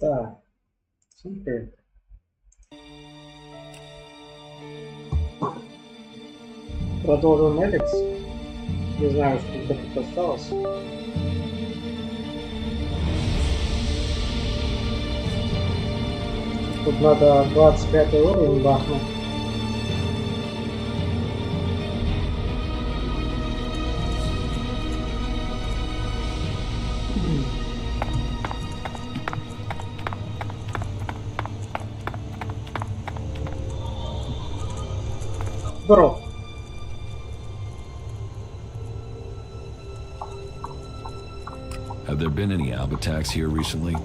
Так, всем привет. Продолжим Elex. Не знаю, сколько тут осталось. Тут надо 25 уровень бахнуть. Здорово. Have there been any Alb attacks here recently?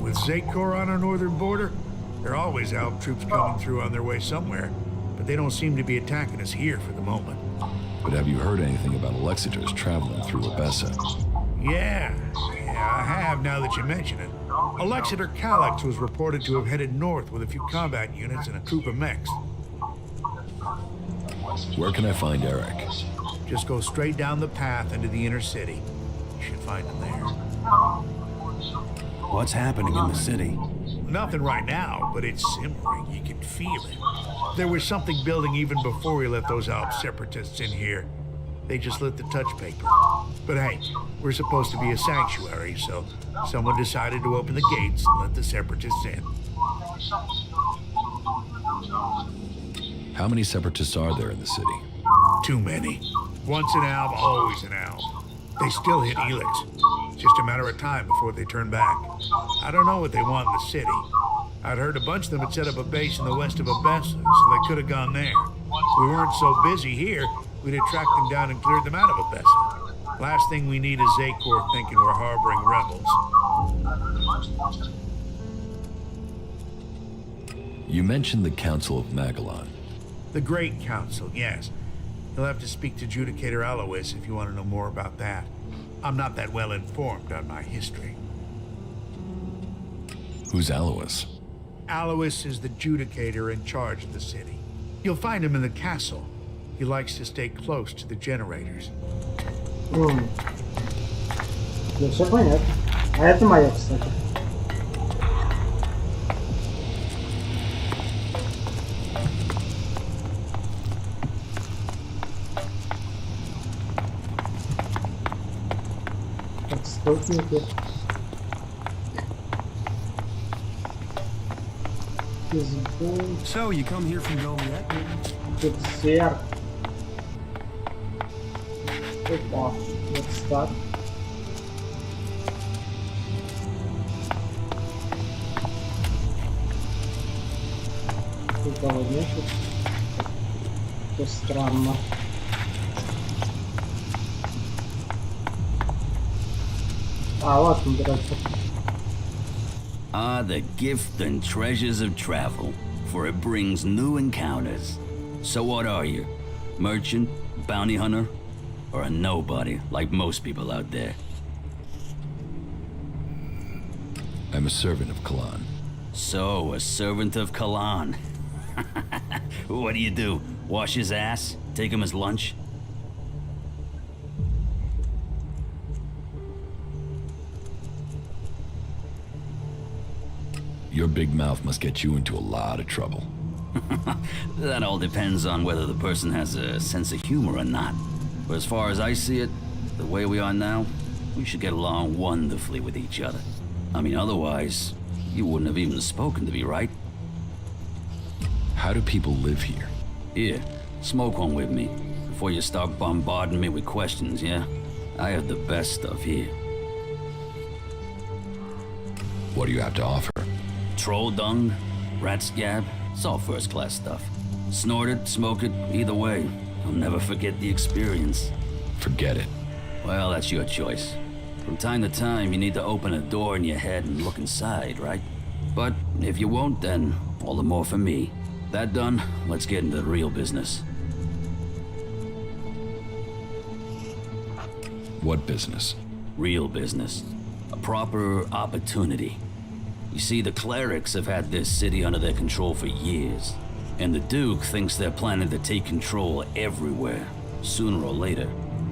With Zakor on our northern border, there are always Alb troops coming through on their way somewhere, but they don't seem to be attacking us here for the moment. But have you heard anything about Alexiters traveling through Abessa? Yeah, I have now that you mention it. Alexiter Calyx was reported to have headed north with a few combat units and a troop of mechs. Where can I find Eric? Just go straight down the path into the inner city. You should find him there. What's happening in the city? Nothing right now, but it's simmering. You can feel it. There was something building even before we let those Alp separatists in here. They just lit the touch paper. But hey, we're supposed to be a sanctuary, so someone decided to open the gates and let the separatists in. How many separatists are there in the city? Too many. Once an Alb, always an Alb. They still hit Elex. It's just a matter of time before they turn back. I don't know what they want in the city. I'd heard a bunch of them had set up a base in the west of Abessa, so they could have gone there. If we weren't so busy here, we'd have tracked them down and cleared them out of Abessa. Last thing we need is Zakor thinking we're harboring rebels. You mentioned the Council of Magellan. The Great Council, yes. You'll have to speak to Judicator Alois if you want to know more about that. I'm not that well informed on my history. Who's Alois? Alois is the Judicator in charge of the city. You'll find him in the castle. He likes to stay close to the generators. Ну, все понятно. А это моя, кстати. Отступники. So, you come here from Dome yet? Тут сер. Опа, вот так. Тут кого нету. Это странно. А, вот он, дурачок. Ah, the gift and treasures of travel, for it brings new encounters. So what are you? Merchant? Bounty hunter? Or a nobody, like most people out there? I'm a servant of Kalan. So, a servant of Kalan. What do? Wash his ass? Take him as lunch? Your big mouth must get you into a lot of trouble. That all depends on whether the person has a sense of humor or not. But as far as I see it, the way we are now, we should get along wonderfully with each other. I mean, otherwise, you wouldn't have even spoken to me, right? How do people live here? Here, smoke one with me, before you start bombarding me with questions, yeah? I have the best stuff here. What do you have to offer? Troll dung, rat scab, it's all first-class stuff. Snort it, smoke it, either way. I'll never forget the experience. Forget it. Well, that's your choice. From time to time, you need to open a door in your head and look inside, right? But if you won't, then all the more for me. That done, let's get into the real business. What business? Real business. A proper opportunity. You see, the clerics have had this city under their control for years. And the Duke thinks they're planning to take control everywhere, sooner or later.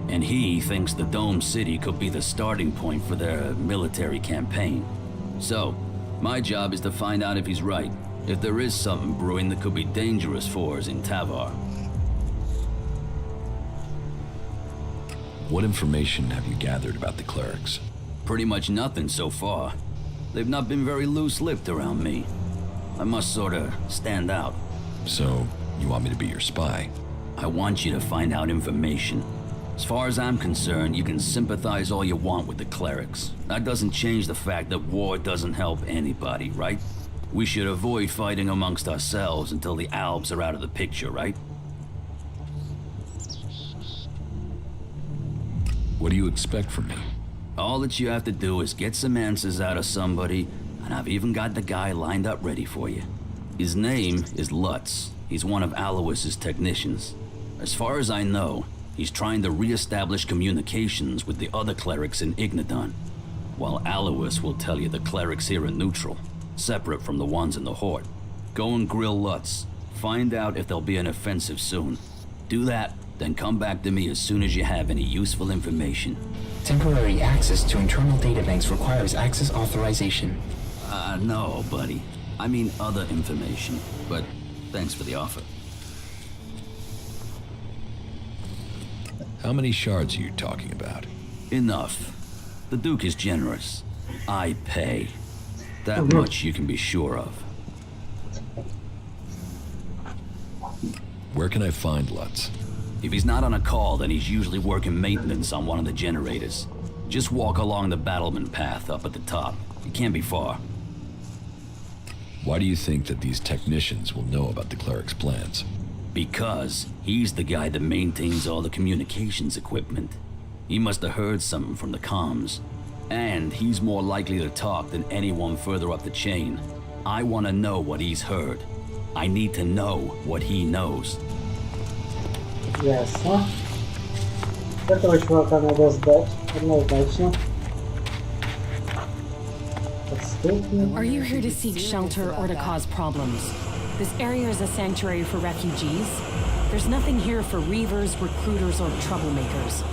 And he thinks the Dome City could be the starting point for their military campaign. So, My job is to find out if he's right. If there is something brewing that could be dangerous for us in Tavar. What information have you gathered about the clerics? Pretty much nothing so far. They've not been very loose-lipped around me. I must sorta stand out. So, you want me to be your spy? I want you to find out information. As far as I'm concerned, you can sympathize all you want with the clerics. That doesn't change the fact that war doesn't help anybody, right? We should avoid fighting amongst ourselves until the Albs are out of the picture, right? What do you expect from me? All that you have to do is get some answers out of somebody, and I've even got the guy lined up ready for you. His name is Lutz. He's one of Alois's technicians. As far as I know, he's trying to re-establish communications with the other clerics in Ignadon, while Alois will tell you the clerics here are neutral, separate from the ones in the Horde. Go and grill Lutz. Find out if there'll be an offensive soon. Do that, then come back to me as soon as you have any useful information. Temporary access to internal databanks requires access authorization. No, buddy. I mean other information, but thanks for the offer. How many shards are you talking about? Enough. The Duke is generous. I pay. That much you can be sure of. Where can I find Lutz? If he's not on a call, then he's usually working maintenance on one of the generators. Just walk along the battlement path up at the top. It can't be far. Why do you think that these technicians will know about the cleric's plans? Because he's the guy that maintains all the communications equipment. He must have heard something from the comms. And he's more likely to talk than anyone further up the chain. I want to know what he's heard. I need to know what he knows. Ясно. Этого чувака надо сдать однозначно. Отступник. Are you here to seek shelter or to cause problems? This area is a sanctuary for refugees. There's nothing here for reavers, recruiters, or troublemakers.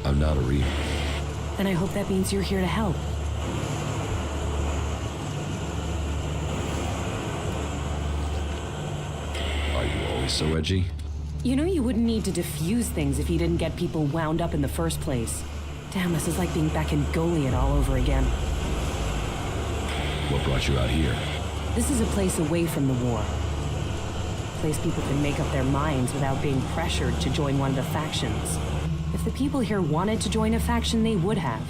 I'm not a reader. And I hope that means you're here to help. Are you always so edgy? You know you wouldn't need to diffuse things if you didn't get people wound up in the first place. Damn, this is like being back in Goliad all over again. What brought you out here? This is a place away from the war. A place people can make up their minds without being pressured to join one of the factions. If the people here wanted to join a faction, they would have.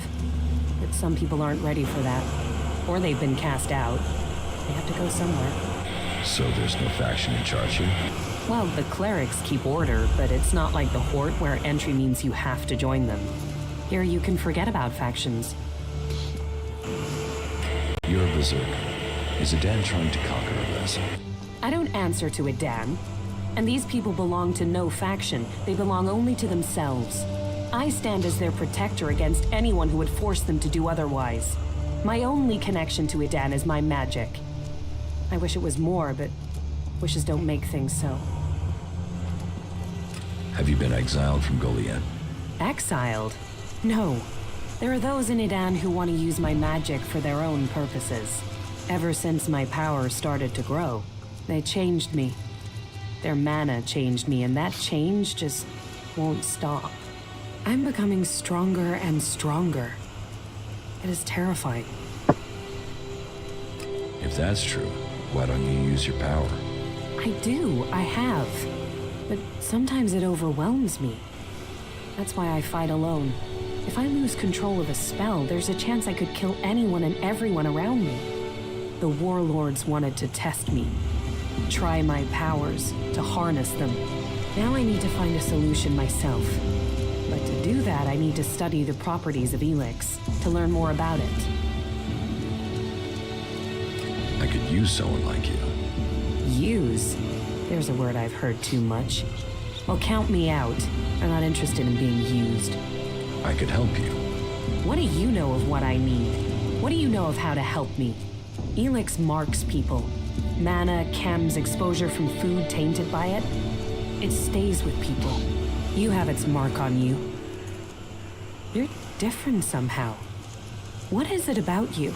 But some people aren't ready for that. Or they've been cast out. They have to go somewhere. So there's no faction in charge here? Well, the clerics keep order, but it's not like the Horde where entry means you have to join them. Here you can forget about factions. You're a berserker. Is Adan trying to conquer a vessel? I don't answer to Adan. And these people belong to no faction. They belong only to themselves. I stand as their protector against anyone who would force them to do otherwise. My only connection to Adan is my magic. I wish it was more, but wishes don't make things so. Have you been exiled from Goliad? Exiled? No. There are those in Adan who want to use my magic for their own purposes. Ever since my power started to grow, they changed me. Their mana changed me, and that change just won't stop. I'm becoming stronger and stronger. It is terrifying. If that's true, why don't you use your power? I do, I have. But sometimes it overwhelms me. That's why I fight alone. If I lose control of a spell, there's a chance I could kill anyone and everyone around me. The warlords wanted to test me. Try my powers, to harness them. Now I need to find a solution myself. But to do that, I need to study the properties of Elex, to learn more about it. I could use someone like you. Use? There's a word I've heard too much. Well, count me out. I'm not interested in being used. I could help you. What do you know of what I need? What do you know of how to help me? Elex marks people. Mana, chems, exposure from food tainted by it. It stays with people. You have its mark on you. You're different somehow. What is it about you?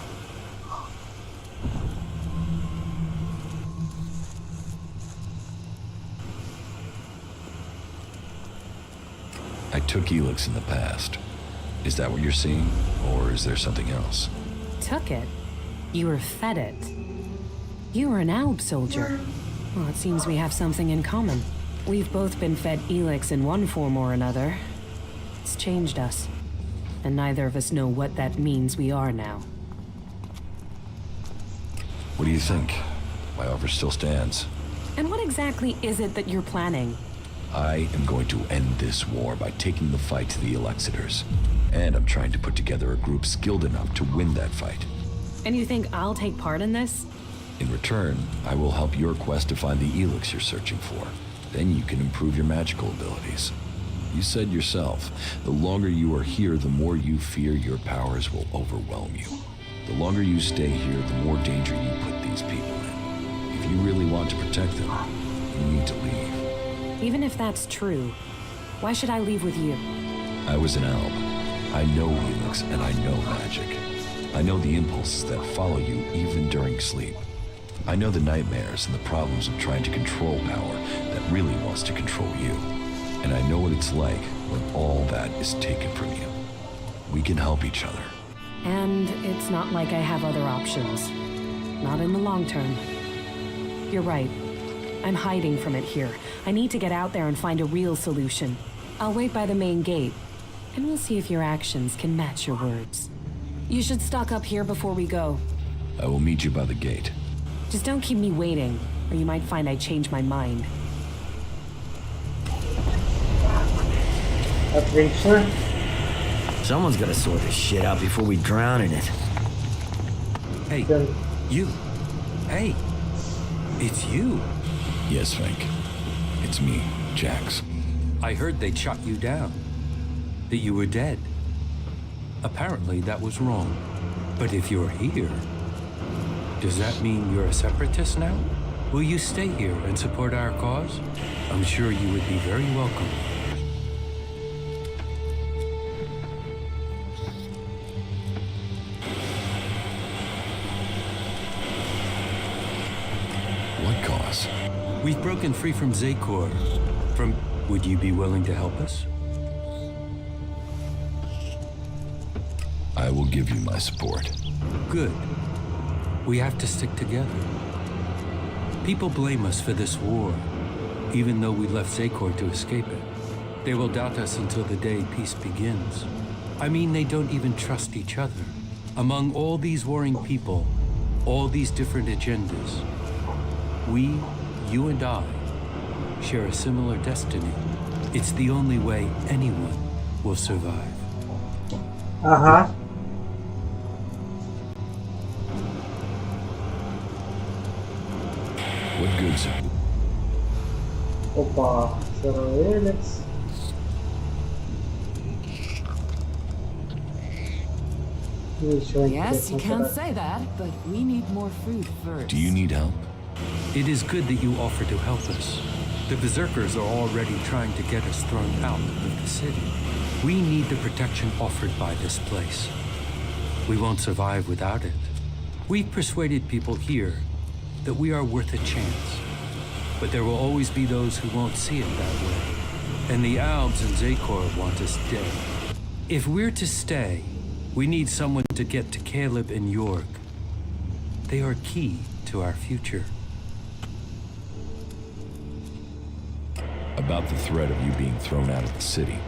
I took Elex in the past. Is that what you're seeing? Or is there something else? Took it? You were fed it. You were an Alb soldier. Well, it seems we have something in common. We've both been fed Elex in one form or another. It's changed us. And neither of us know what that means we are now. What do you think? My offer still stands. And what exactly is it that you're planning? I am going to end this war by taking the fight to the Elexitors. And I'm trying to put together a group skilled enough to win that fight. And you think I'll take part in this? In return, I will help your quest to find the Elex you're searching for. Then you can improve your magical abilities. You said yourself, the longer you are here, the more you fear your powers will overwhelm you. The longer you stay here, the more danger you put these people in. If you really want to protect them, you need to leave. Even if that's true, why should I leave with you? I was an Alb. I know Elex and I know magic. I know the impulses that follow you even during sleep. I know the nightmares and the problems of trying to control power that really wants to control you. And I know what it's like when all that is taken from you. We can help each other. And it's not like I have other options. Not in the long term. You're right. I'm hiding from it here. I need to get out there and find a real solution. I'll wait by the main gate, and we'll see if your actions can match your words. You should stock up here before we go. I will meet you by the gate. Just don't keep me waiting, or you might find I change my mind. Отлично. Someone's gotta sort this shit out before we drown in it. Hey, Then you. Hey, it's you. Yes, Frank. It's me, Jax. I heard they'd shot you down. That you were dead. Apparently that was wrong. But if you're here, does that mean you're a separatist now? Will you stay here and support our cause? I'm sure you would be very welcome. What cause? We've broken free from Zakor. Would you be willing to help us? I will give you my support. Good. We have to stick together. People blame us for this war, even though we left Zakor to escape it. They will doubt us until the day peace begins. I mean, they don't even trust each other. Among all these warring people, all these different agendas, we, you and I, share a similar destiny. It's the only way anyone will survive. Ага. What good's it? Опа. Второй Elex. Ничего Yes, you интересного can't пока. say that, but we need more food first. Do you need help? It is good that you offer to help us. The Berserkers are already trying to get us thrown out of the city. We need the protection offered by this place. We won't survive without it. We've persuaded people here that we are worth a chance. But there will always be those who won't see it that way. And the Albs and Zakor want us dead. If we're to stay, we need someone to get to Caleb and York. They are key to our future. About the threat of you being thrown out of the city.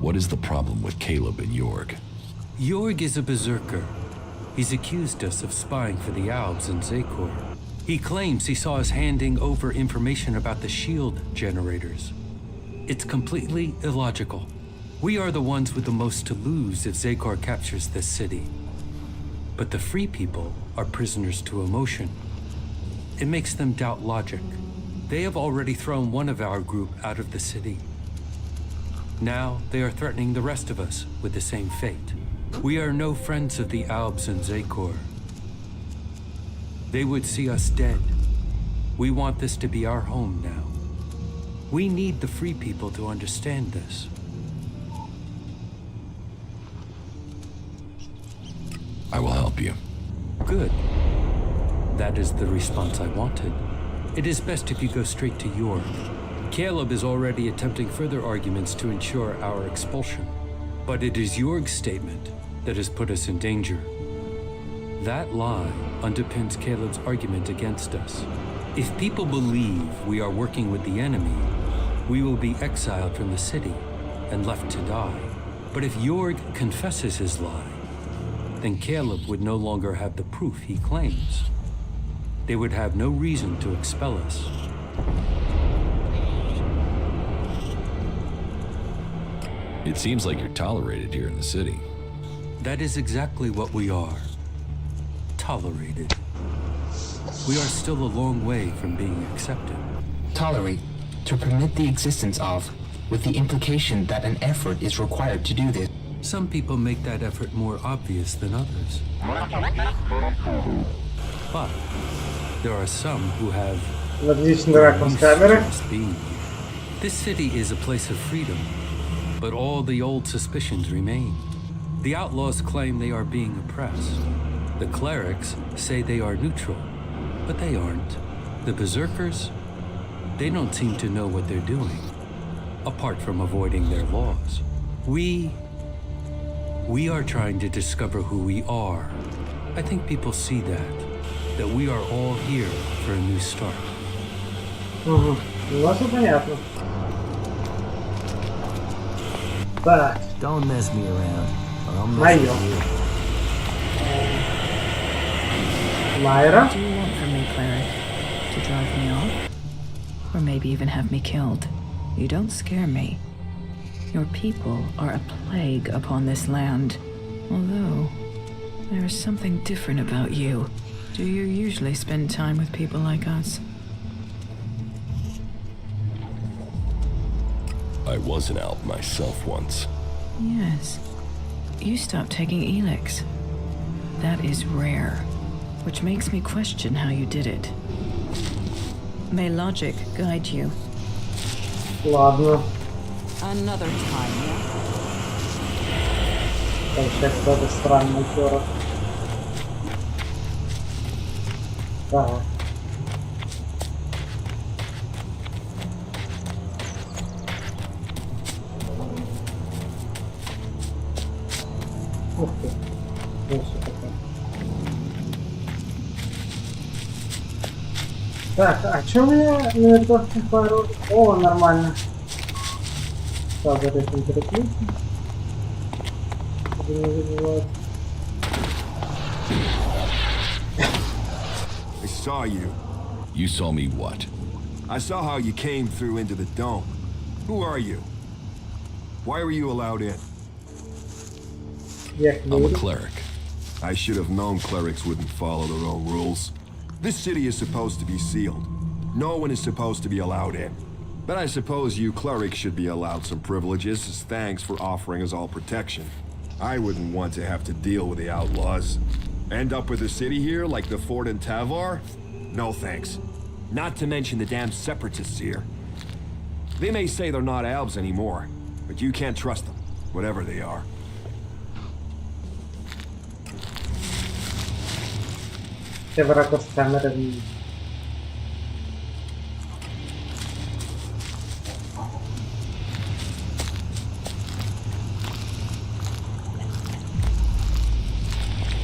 What is the problem with Caleb and York? Jorg is a berserker. He's accused us of spying for the Albs and Zakor. He claims he saw us handing over information about the shield generators. It's completely illogical. We are the ones with the most to lose if Zakor captures this city. But the free people are prisoners to emotion. It makes them doubt logic. They have already thrown one of our group out of the city. Now they are threatening the rest of us with the same fate. We are no friends of the Albs and Zakor. They would see us dead, We want this to be our home now. We need the free people to understand this. I will help you. Good. That is the response I wanted. It is best if you go straight to York. Caleb is already attempting further arguments to ensure our expulsion. But it is York's statement that has put us in danger. That lie underpins Caleb's argument against us. If people believe we are working with the enemy, we will be exiled from the city and left to die. But if Jorg confesses his lie, then Caleb would no longer have the proof he claims. They would have no reason to expel us. It seems like you're tolerated here in the city. That is exactly what we are. Tolerated. We are still a long way from being accepted. Tolerate, to permit the existence of, with the implication that an effort is required to do this. Some people make that effort more obvious than others. But there are some who have Отличный ракурс камеры. being here. This city is a place of freedom, but all the old suspicions remain. The outlaws claim they are being oppressed. The clerics say they are neutral, but they aren't. The berserkers, they don't seem to know what they're doing, apart from avoiding their laws. We are trying to discover who we are. I think people see that we are all here for a new start. Угу. Ну, все понятно. Так, Don't mess me around, or I'll mess Мое. with you. Майра. What do you want from me, cleric? To drive me off? Or maybe even have me killed? You don't scare me. Your people are a plague upon this land. Although, there is something different about you. Do you usually spend time with people like us? I was an Alp myself once. Yes. You stopped taking Elex. That is rare, which makes me question how you did it. May logic guide you. Ладно. Another time, yeah? Там сейчас кто-то странный город. Так. Ух ты. Вот что такое. Так, а чё у меня на рекордных пару? О, нормально. Так, вот этим переключим. I saw you. You saw me what? I saw how you came through into the dome. Who are you? Why were you allowed in? I'm a cleric. I should have known clerics wouldn't follow their own rules. This city is supposed to be sealed. No one is supposed to be allowed in. But I suppose you clerics should be allowed some privileges as thanks for offering us all protection. I wouldn't want to have to deal with the outlaws. End up with the city here like the fort in Tavar? No thanks. Not to mention the damn separatists here. They may say they're not elves anymore, but you can't trust them, whatever they are. Все в ракурс камеры видят.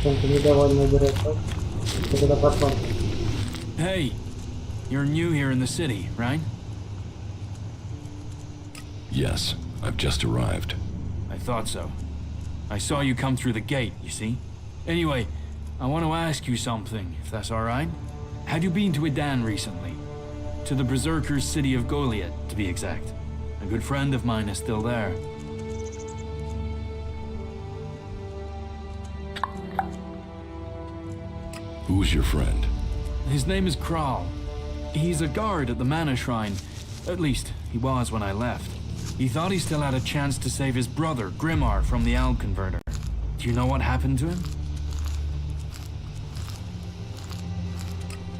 Чем-то недовольный берет, когда потом. Hey, you're new here in the city, right? Yes, I've just arrived. I thought so. I saw you come through the gate, you see? Anyway, I want to ask you something, if that's alright. Have you been to Edan recently? To the Berserkers' city of Goliath, to be exact. A good friend of mine is still there. Who's your friend? His name is Kral. He's a guard at the Mana Shrine. At least, he was when I left. He thought he still had a chance to save his brother, Grimar, from the Owl Converter. Do you know what happened to him?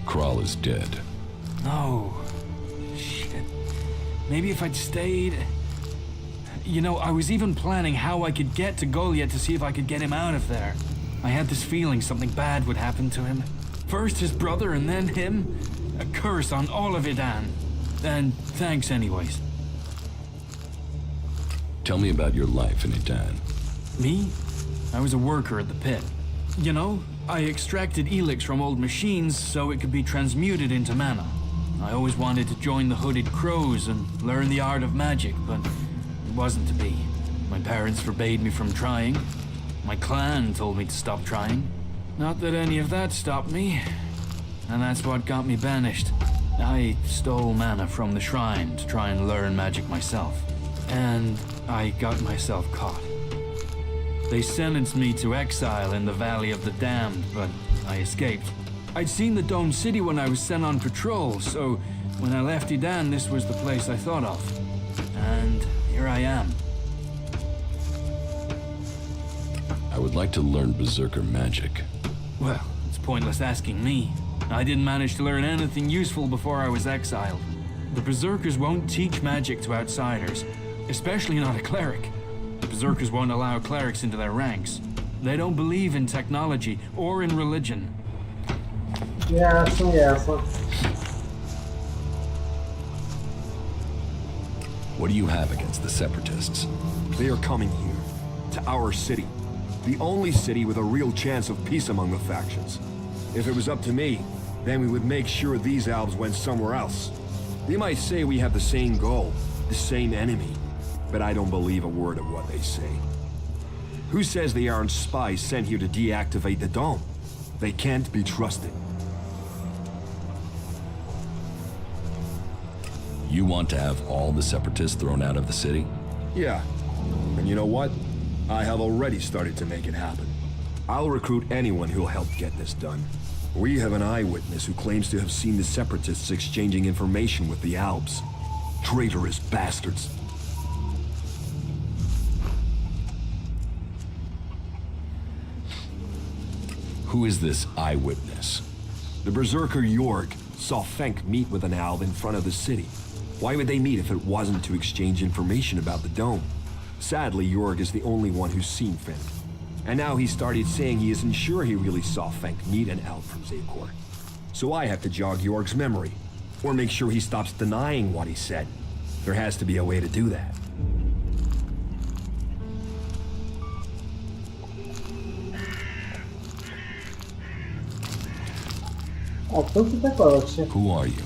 Kral is dead. No. Shit. Maybe if I'd stayed... You know, I was even planning how I could get to Goliath to see if I could get him out of there. I had this feeling something bad would happen to him. First his brother and then him. A curse on all of Idan. And thanks anyways. Tell me about your life in Idan. Me? I was a worker at the pit. You know, I extracted Elex from old machines so it could be transmuted into mana. I always wanted to join the Hooded Crows and learn the art of magic, but it wasn't to be. My parents forbade me from trying. My clan told me to stop trying. Not that any of that stopped me. And that's what got me banished. I stole mana from the shrine to try and learn magic myself. And I got myself caught. They sentenced me to exile in the Valley of the Damned, but I escaped. I'd seen the Dome City when I was sent on patrol, so when I left Idan, this was the place I thought of. And here I am. I would like to learn Berserker magic. Well, it's pointless asking me. I didn't manage to learn anything useful before I was exiled. The Berserkers won't teach magic to outsiders, especially not a cleric. The Berserkers won't allow clerics into their ranks. They don't believe in technology or in religion. Ясно, ясно. What do you have against the Separatists? They are coming here, to our city. The only city with a real chance of peace among the factions. If it was up to me, then we would make sure these elves went somewhere else. They might say we have the same goal, the same enemy, but I don't believe a word of what they say. Who says they aren't spies sent here to deactivate the dome? They can't be trusted. You want to have all the Separatists thrown out of the city? Yeah. And you know what? I have already started to make it happen. I'll recruit anyone who'll help get this done. We have an eyewitness who claims to have seen the Separatists exchanging information with the Alps. Traitorous bastards. Who is this eyewitness? The Berserker Jorg saw Fenk meet with an Alb in front of the city. Why would they meet if it wasn't to exchange information about the dome? Sadly, Jorg is the only one who's seen Fenk. And now he started saying he isn't sure he really saw Fenk meet an Alb from Zekor. So I have to jog Jorg's memory, or make sure he stops denying what he said. There has to be a way to do that. Who are you?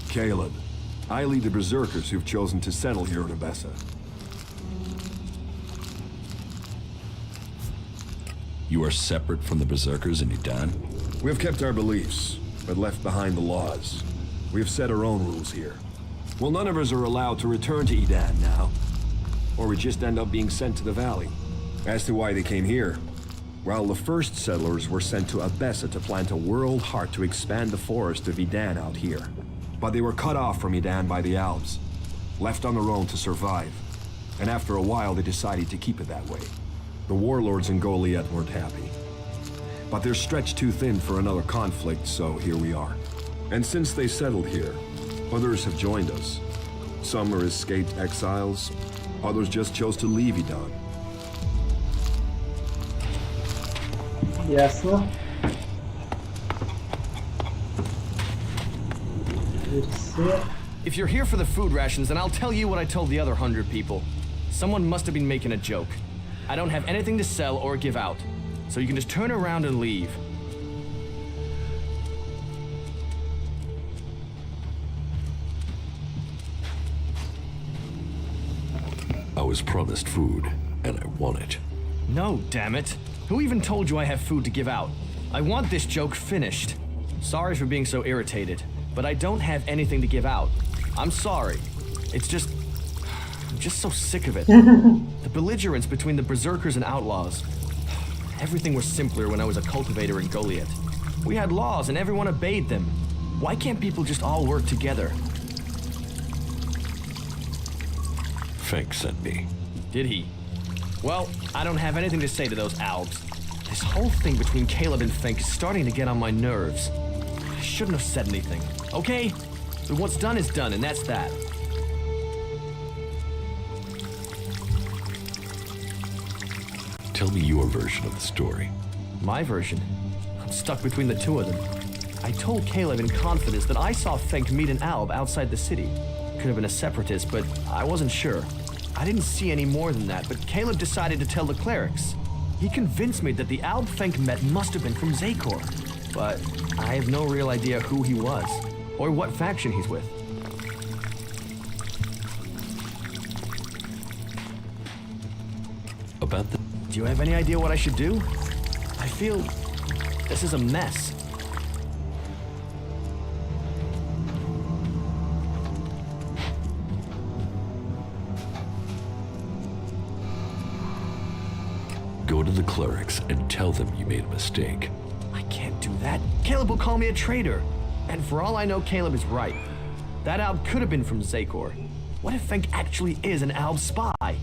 Caleb. I lead the Berserkers who've chosen to settle here in Abessa. You are separate from the Berserkers in Idan? We have kept our beliefs, but left behind the laws. We have set our own rules here. Well, none of us are allowed to return to Idan now, or we just end up being sent to the valley. As to why they came here, well, the first settlers were sent to Abessa to plant a world heart to expand the forest of Idan out here. But they were cut off from Idan by the Alps, left on their own to survive. And after a while, they decided to keep it that way. The warlords in Goliath weren't happy. But they're stretched too thin for another conflict, so here we are. And since they settled here, others have joined us. Some are escaped exiles, others just chose to leave Idan. Ясно. If you're here for the food rations, then I'll tell you what I told the other 100 people. Someone must have been making a joke. I don't have anything to sell or give out, so you can just turn around and leave. I was promised food, and I want it. No, damn it. Who even told you I have food to give out? I want this joke finished. Sorry for being so irritated, but I don't have anything to give out. I'm sorry. It's just... I'm just so sick of it. The belligerence between the Berserkers and Outlaws. Everything was simpler when I was a cultivator in Goliath. We had laws and everyone obeyed them. Why can't people just all work together? Fenk sent me. Did he? Well, I don't have anything to say to those Albs. This whole thing between Caleb and Fenk is starting to get on my nerves. I shouldn't have said anything, okay? But what's done is done, and that's that. Tell me your version of the story. My version? I'm stuck between the two of them. I told Caleb in confidence that I saw Fenk meet an Alb outside the city. Could have been a separatist, but I wasn't sure. I didn't see any more than that, but Caleb decided to tell the clerics. He convinced me that the Alb Fenk met must have been from Zakor, but I have no real idea who he was, or what faction he's with. About the... Do you have any idea what I should do? I feel this is a mess. Go to the clerics and tell them you made a mistake. I can't do that. Caleb will call me a traitor. And for all I know, Caleb is right. That Alb could have been from Zakor. What if Fenk actually is an Alb spy?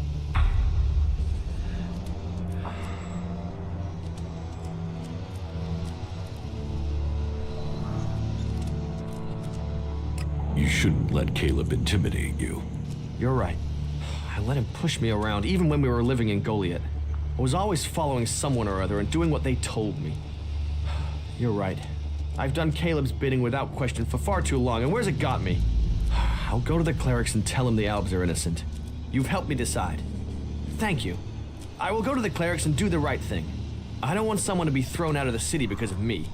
You shouldn't let Caleb intimidate you. You're right. I let him push me around even when we were living in Goliath. I was always following someone or other and doing what they told me. You're right. I've done Caleb's bidding without question for far too long, and where's it got me? I'll go to the clerics and tell them the Albs are innocent. You've helped me decide. Thank you. I will go to the clerics and do the right thing. I don't want someone to be thrown out of the city because of me.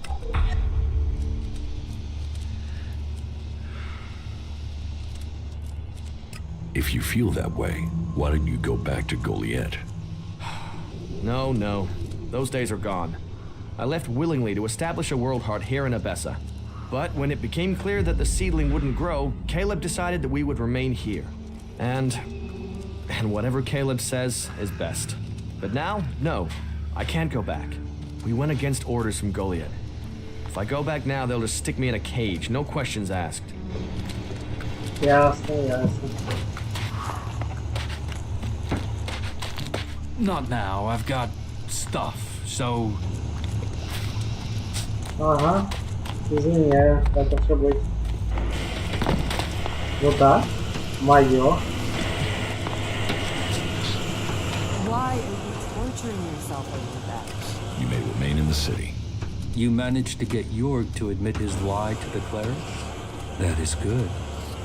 If you feel that way, why don't you go back to Goliath? No. Those days are gone. I left willingly to establish a world heart here in Abessa. But when it became clear that the seedling wouldn't grow, Caleb decided that we would remain here. And whatever Caleb says is best. But now, no, I can't go back. We went against orders from Goliath. If I go back now, they'll just stick me in a cage, no questions asked. Ясно. Not now. I've got stuff, so... Ага. Извиняю, это все будет. Ну да. Моё. Why are you torturing yourself over that? You may remain in the city. You managed to get Jorg to admit his lie to the clerics? That is good.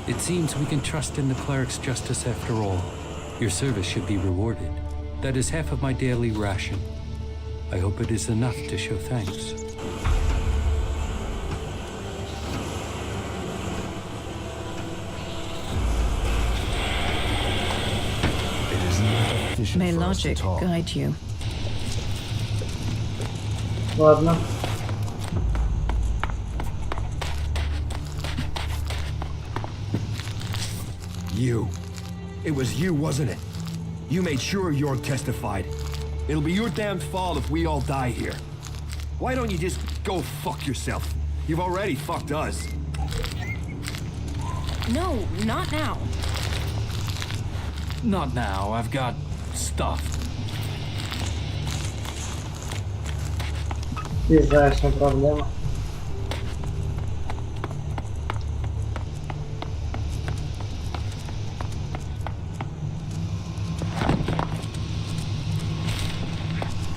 It seems we can trust in the cleric's justice after all. Your service should be rewarded. That is half of my daily ration. I hope it is enough to show thanks. May logic guide you. Ладно. You. It was you, wasn't it? You made sure Jorg testified. It'll be your damned fault if we all die here. Why don't you just go fuck yourself? You've already fucked us. No, not now. Not now. I've got stuff. Ближайшая проблема.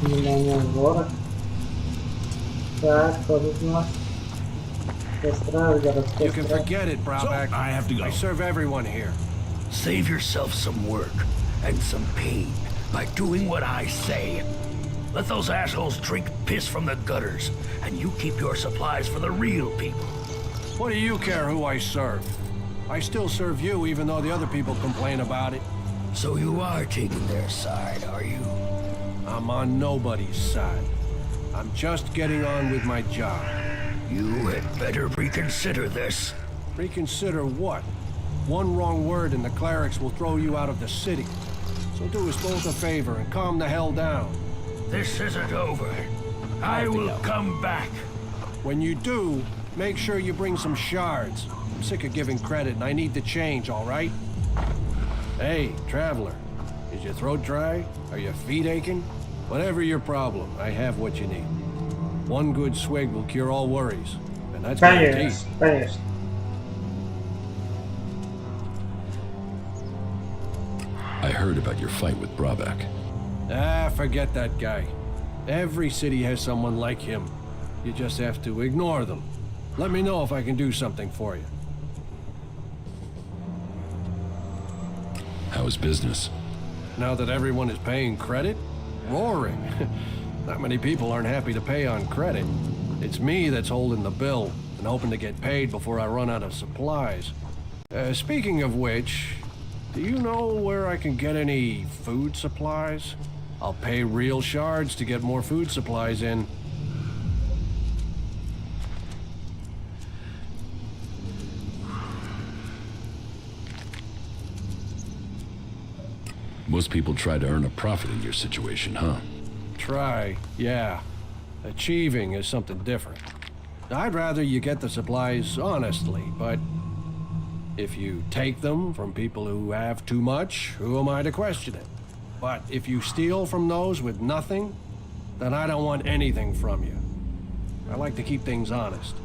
Внимание, город. Так, что тут у нас? You can forget it, Brauback. I have to go. I serve everyone here. Save yourself some work and some pain by doing what I say. Let those assholes drink piss from the gutters, and you keep your supplies for the real people. What do you care who I serve? I still serve you, even though the other people complain about it. So you are taking their side, are you? I'm on nobody's side. I'm just getting on with my job. You had better reconsider this. Reconsider what? One wrong word and the clerics will throw you out of the city. So do us both a favor and calm the hell down. This isn't over. I will come back. When you do, make sure you bring some shards. I'm sick of giving credit and I need the change, all right? Hey, traveler. Is your throat dry? Are your feet aching? Whatever your problem, I have what you need. One good swig will cure all worries. And that's guaranteed. Конечно. heard about your fight with Brabeck. Ah, forget that guy. Every city has someone like him. You just have to ignore them. Let me know if I can do something for you. How's business? Now that everyone is paying credit? Roaring. Not many people aren't happy to pay on credit. It's me that's holding the bill and hoping to get paid before I run out of supplies. Speaking of which, do you know where I can get any food supplies? I'll pay real shards to get more food supplies in. Most people try to earn a profit in your situation, huh? Try, yeah. Achieving is something different. I'd rather you get the supplies honestly, but if you take them from people who have too much, who am I to question it? But if you steal from those with nothing, then I don't want anything from you. I like to keep things honest.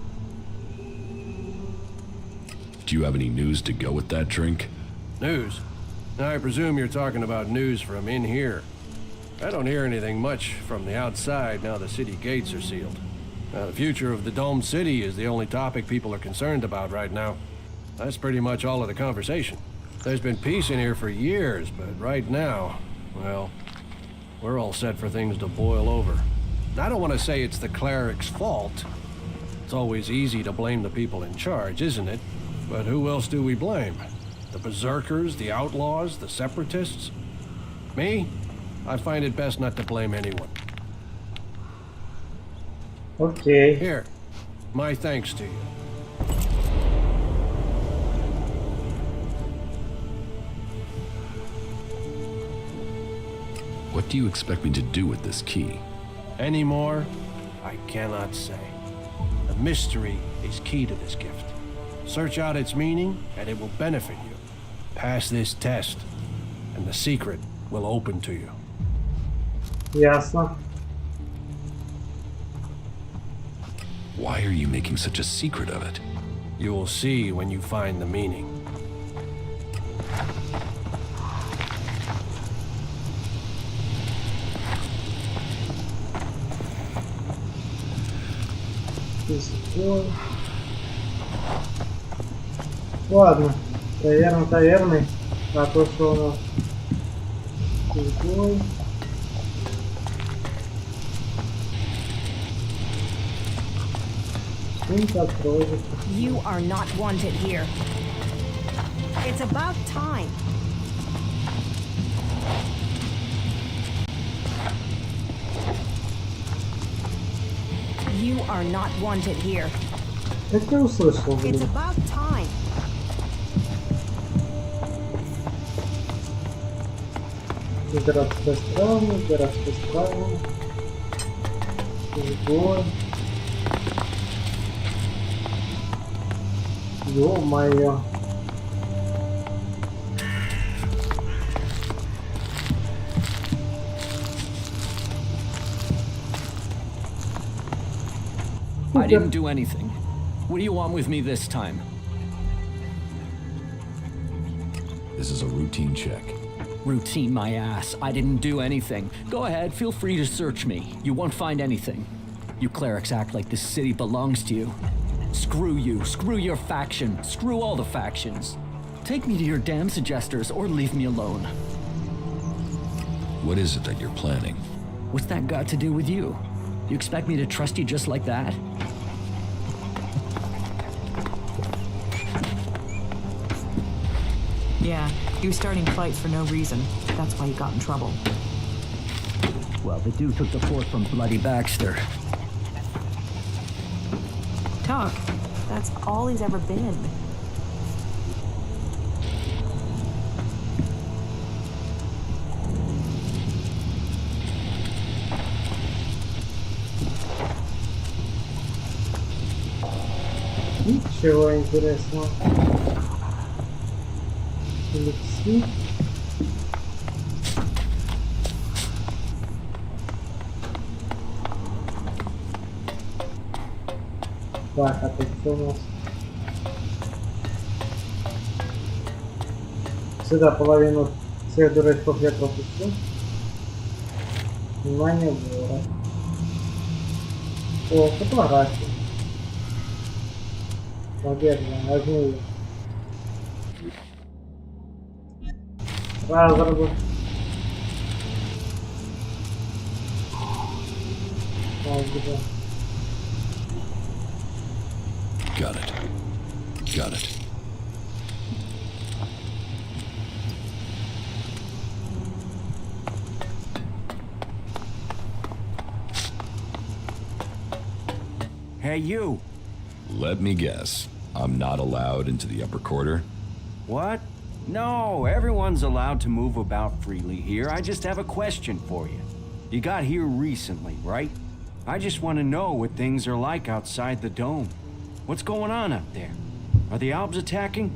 Do you have any news to go with that drink? News? I presume you're talking about news from in here. I don't hear anything much from the outside now the city gates are sealed. The future of the domed city is the only topic people are concerned about right now. That's pretty much all of the conversation. There's been peace in here for years, but right now, well, we're all set for things to boil over. I don't want to say it's the cleric's fault. It's always easy to blame the people in charge, isn't it? But who else do we blame? The berserkers, the outlaws, the separatists? Me? I find it best not to blame anyone. Okay. Here, my thanks to you. What do you expect me to do with this key? Any more? I cannot say. The mystery is key to this gift. Search out its meaning, and it will benefit you. Pass this test, and the secret will open to you. Ясно. Why are you making such a secret of it? You will see when you find the meaning. Ладно, таверный, а то что у нас изгой. You are not wanted here. It's about time. You are not wanted here. It's about time. Играть странно. Изгой. Ё-моё. I didn't do anything. What do you want with me this time? This is a routine check. Routine my ass. I didn't do anything. Go ahead, feel free to search me. You won't find anything. You clerics act like this city belongs to you. Screw you, screw your faction, screw all the factions. Take me to your damn suggesters or leave me alone. What is it that you're planning? What's that got to do with you? You expect me to trust you just like that? Yeah, he was starting fights for no reason. That's why he got in trouble. Well, the dude took the fort from Bloody Baxter. Talk. That's all he's ever been. Ничего интересного. Алексей. Так, а тут что у нас? Сюда половину Всех дурачков я пропустил. Внимание, город. О, фотография. Победа, возьми ее. Разрыв. Got it. Got it. Hey, you. Let me guess. I'm not allowed into the upper quarter? What? No, everyone's allowed to move about freely here. I just have a question for you. You got here recently, right? I just want to know what things are like outside the dome. What's going on out there? Are the Albs attacking?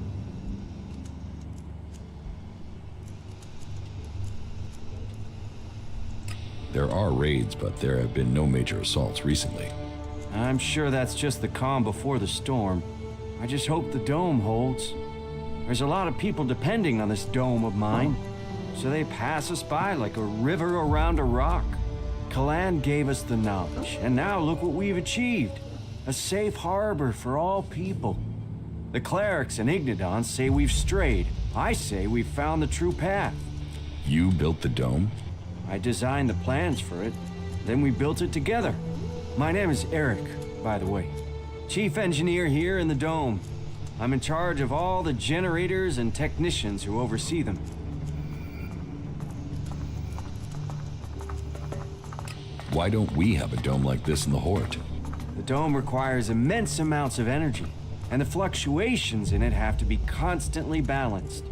There are raids, but there have been no major assaults recently. I'm sure that's just the calm before the storm. I just hope the dome holds. There's a lot of people depending on this dome of mine, so they pass us by like a river around a rock. Kalan gave us the knowledge, and now look what we've achieved. A safe harbor for all people. The clerics and Ignodons say we've strayed. I say we've found the true path. You built the dome? I designed the plans for it, then we built it together. My name is Eric, by the way. Chief engineer here in the dome. I'm in charge of all the generators and technicians who oversee them. Why don't we have a dome like this in the Horde? The dome requires immense amounts of energy, and the fluctuations in it have to be constantly balanced.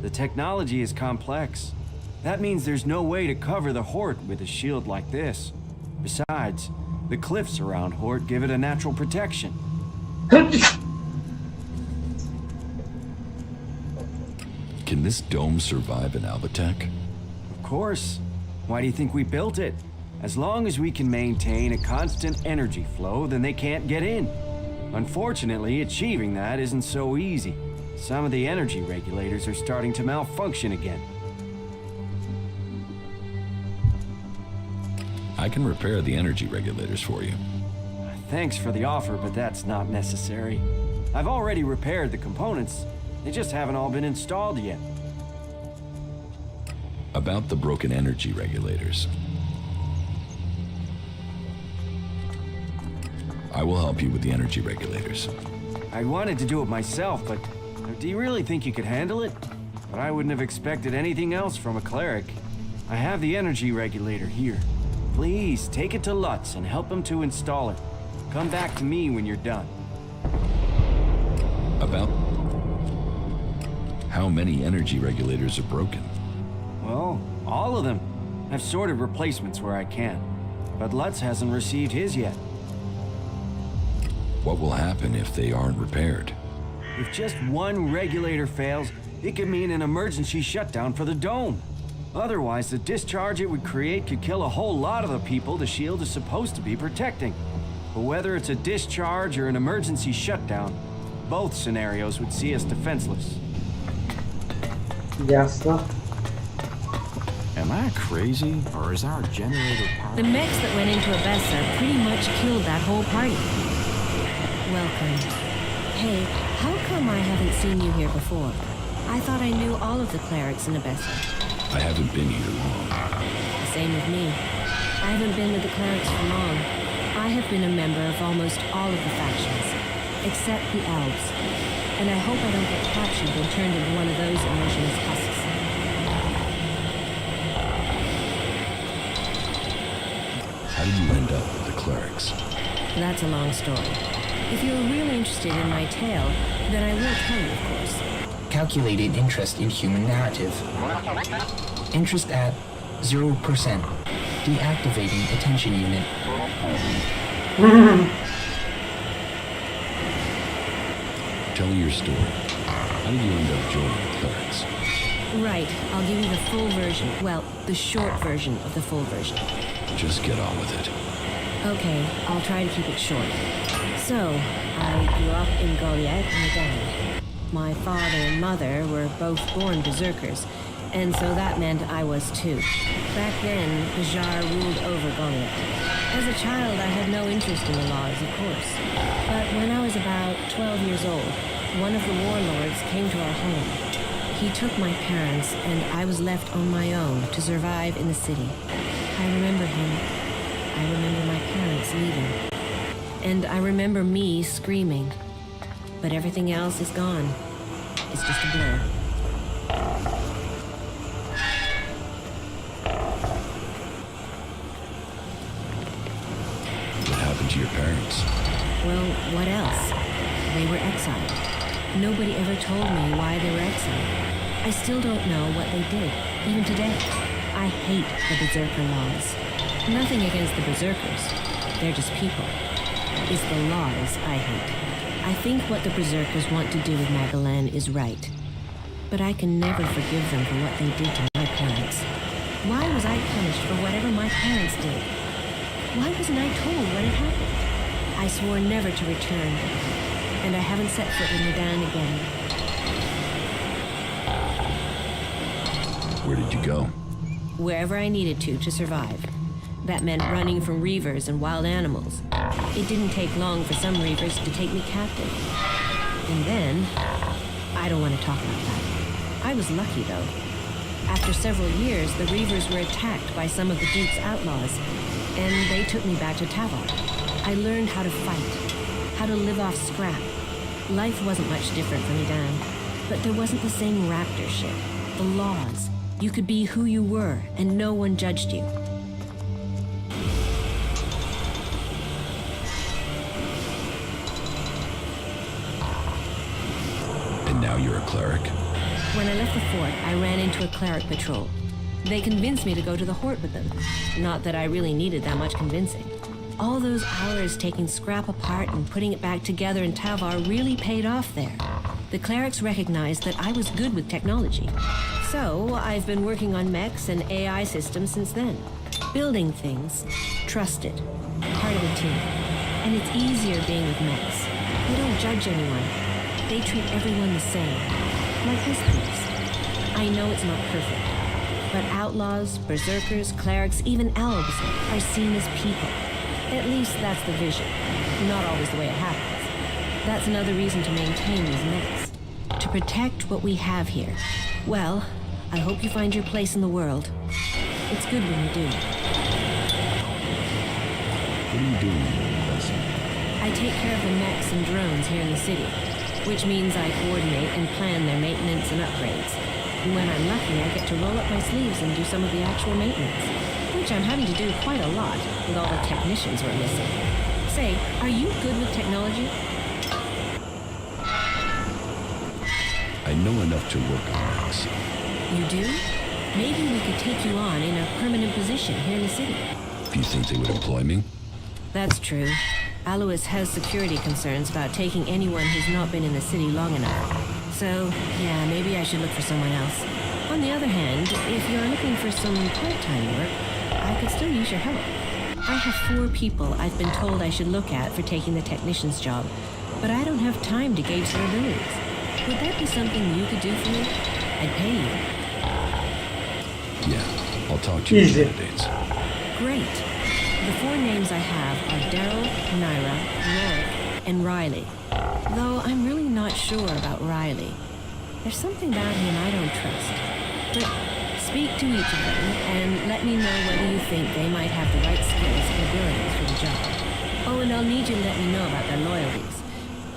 The technology is complex. That means there's no way to cover the Horde with a shield like this. Besides, the cliffs around Horde give it a natural protection. Can this dome survive an Alb attack? Of course. Why do you think we built it? As long as we can maintain a constant energy flow, then they can't get in. Unfortunately, achieving that isn't so easy. Some of the energy regulators are starting to malfunction again. I can repair the energy regulators for you. Thanks for the offer, but that's not necessary. I've already repaired the components. They just haven't all been installed yet. About the broken energy regulators. I will help you with the energy regulators. I wanted to do it myself, but do you really think you could handle it? But I wouldn't have expected anything else from a cleric. I have the energy regulator here. Please, take it to Lutz and help him to install it. Come back to me when you're done. About how many energy regulators are broken? Well, all of them. I've sorted replacements where I can, but Lutz hasn't received his yet. What will happen if they aren't repaired? If just one regulator fails, it could mean an emergency shutdown for the dome. Otherwise, the discharge it would create could kill a whole lot of the people the shield is supposed to be protecting. But whether it's a discharge or an emergency shutdown, both scenarios would see us defenseless. Ясно. Am I crazy, or is our generator power? The mechs that went into Abessa pretty much killed that whole party. Welcome. Hey, how come I haven't seen you here before? I thought I knew all of the clerics in Abessa. I haven't been here long. The same with me. I haven't been with the clerics for long. I have been a member of almost all of the factions, except the Elves. And I hope I don't get captured and turned into one of those emotionless husks. How did you end up with the clerics? That's a long story. If you're really interested in my tale, then I will tell you, of course. Calculated interest in human narrative. Interest at 0%. Deactivating attention unit. Tell me your story. How did you end up joining the clerics? Right, I'll give you the full version. Well, the short version of the full version. Just get on with it. Okay, I'll try to keep it short. So, I grew up in Goliath, Medan. My father and mother were both born berserkers, And so that meant I was too. Back then, Bajar ruled over Goliath. As a child, I had no interest in the laws, of course. But when I was about 12 years old, one of the warlords came to our home. He took my parents, and I was left on my own to survive in the city. I remember him. I remember my parents leaving. And I remember me screaming. But everything else is gone. It's just a blur. What happened to your parents? Well, what else? They were exiled. Nobody ever told me why they were exiled. I still don't know what they did, even today. I hate the Berserker laws. Nothing against the Berserkers. They're just people. It's the laws I hate. I think what the Berserkers want to do with Magdalene is right. But I can never forgive them for what they did to my parents. Why was I punished for whatever my parents did? Why wasn't I told what had happened? I swore never to return, and I haven't set foot in Medan again. Where did you go? Wherever I needed to survive. That meant running from reavers and wild animals. It didn't take long for some reavers to take me captive. And then, I don't want to talk about that. I was lucky, though. After several years, the reavers were attacked by some of the Duke's outlaws, and they took me back to Tavar. I learned how to fight, how to live off scrap. Life wasn't much different from Medan, but there wasn't the same raptor shit. The laws. You could be who you were, and no one judged you. And now you're a cleric? When I left the fort, I ran into a cleric patrol. They convinced me to go to the Hort with them. Not that I really needed that much convincing. All those hours taking scrap apart and putting it back together in Tavar really paid off there. The clerics recognized that I was good with technology. So, I've been working on mechs and AI systems since then. Building things. Trusted. Part of a team. And it's easier being with mechs. They don't judge anyone. They treat everyone the same. Like this place. I know it's not perfect. But outlaws, berserkers, clerics, even elves are seen as people. At least that's the vision. Not always the way it happens. That's another reason to maintain these mechs. To protect what we have here. Well, I hope you find your place in the world. It's good when you do. What are you doing here, I take care of the mechs and drones here in the city, which means I coordinate and plan their maintenance and upgrades. When I'm lucky, I get to roll up my sleeves and do some of the actual maintenance, which I'm having to do quite a lot with all the technicians we're missing. Say, are you good with technology? I know enough to work on this. You do? Maybe we could take you on in a permanent position here in the city. Do you think they would employ me? That's true. Alois has security concerns about taking anyone who's not been in the city long enough. So, yeah, maybe I should look for someone else. On the other hand, if you're looking for some part-time work, I could still use your help. I have 4 people I've been told I should look at for taking the technician's job, but I don't have time to gauge their abilities. Would that be something you could do for me? I'd pay you. Yeah, I'll talk to you candidates. Great. The 4 names I have are Daryl, Naira, Rorik, and Riley. Though I'm really not sure about Riley. There's something about him I don't trust. But speak to each of them and let me know whether you think they might have the right skills and abilities for the job. Oh, and I'll need you to let me know about their loyalties.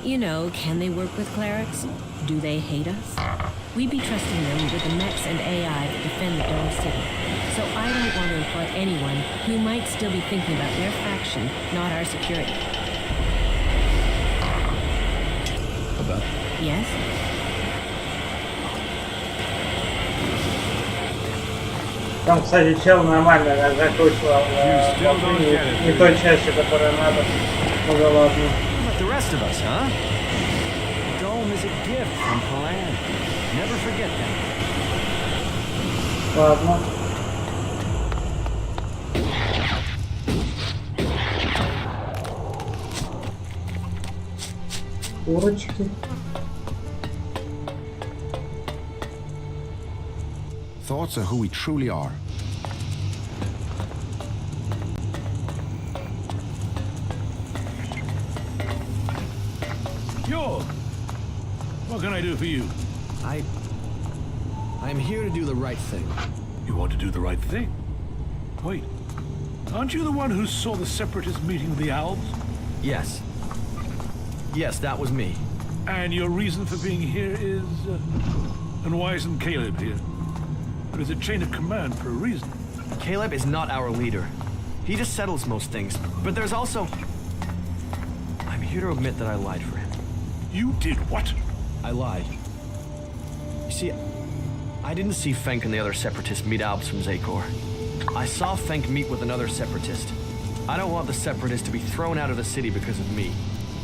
You know, can they work with clerics? Do they hate us? We'd be trusting them with the mechs and AI that defend the Dome City. So I don't want to employ anyone who might still be thinking about their faction, not our security. About? Yes? Там, кстати, чел нормально закручивал не той части, которая надо. Ну да ладно. But the rest of us, huh? The dome is a gift from Palan. Never forget that. Ладно. Курочки. thoughts of who we truly are. Yo! What can I do for you? I'm here to do the right thing. You want to do the right thing? Wait, aren't you the one who saw the Separatists meeting with the Owls? Yes. Yes, that was me. And your reason for being here is... and why isn't Caleb here? There's a chain of command for a reason. Caleb is not our leader. He just settles most things. But there's also... I'm here to admit that I lied for him. You did what? I lied. You see, I didn't see Fenk and the other Separatists meet Albs from Zakor. I saw Fenk meet with another Separatist. I don't want the Separatists to be thrown out of the city because of me.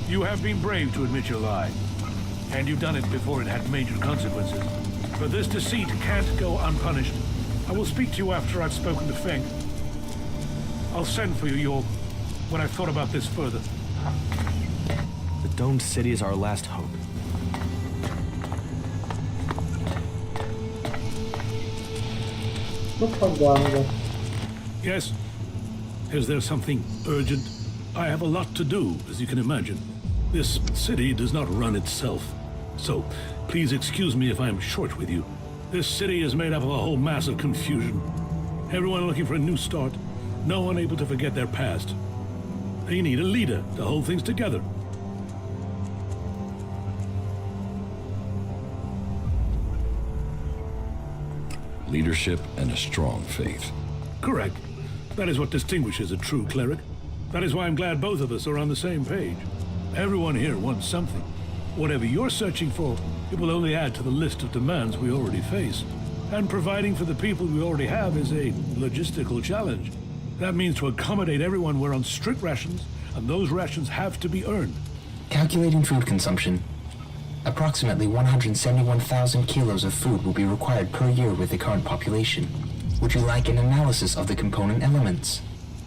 You have been brave to admit your lie. And you've done it before it had major consequences. But this deceit can't go unpunished. I will speak to you after I've spoken to Fenk. I'll send for you, York, when I've thought about this further. The domed city is our last hope. Yes? Is there something urgent? I have a lot to do, as you can imagine. This city does not run itself. So, please excuse me if I'm short with you. This city is made up of a whole mass of confusion. Everyone looking for a new start. No one able to forget their past. They need a leader to hold things together. Leadership and a strong faith. Correct. That is what distinguishes a true cleric. That is why I'm glad both of us are on the same page. Everyone here wants something. Whatever you're searching for, it will only add to the list of demands we already face. And providing for the people we already have is a logistical challenge. That means to accommodate everyone, we're on strict rations, and those rations have to be earned. Calculating food consumption. Approximately 171,000 kilos of food will be required per year with the current population. Would you like an analysis of the component elements?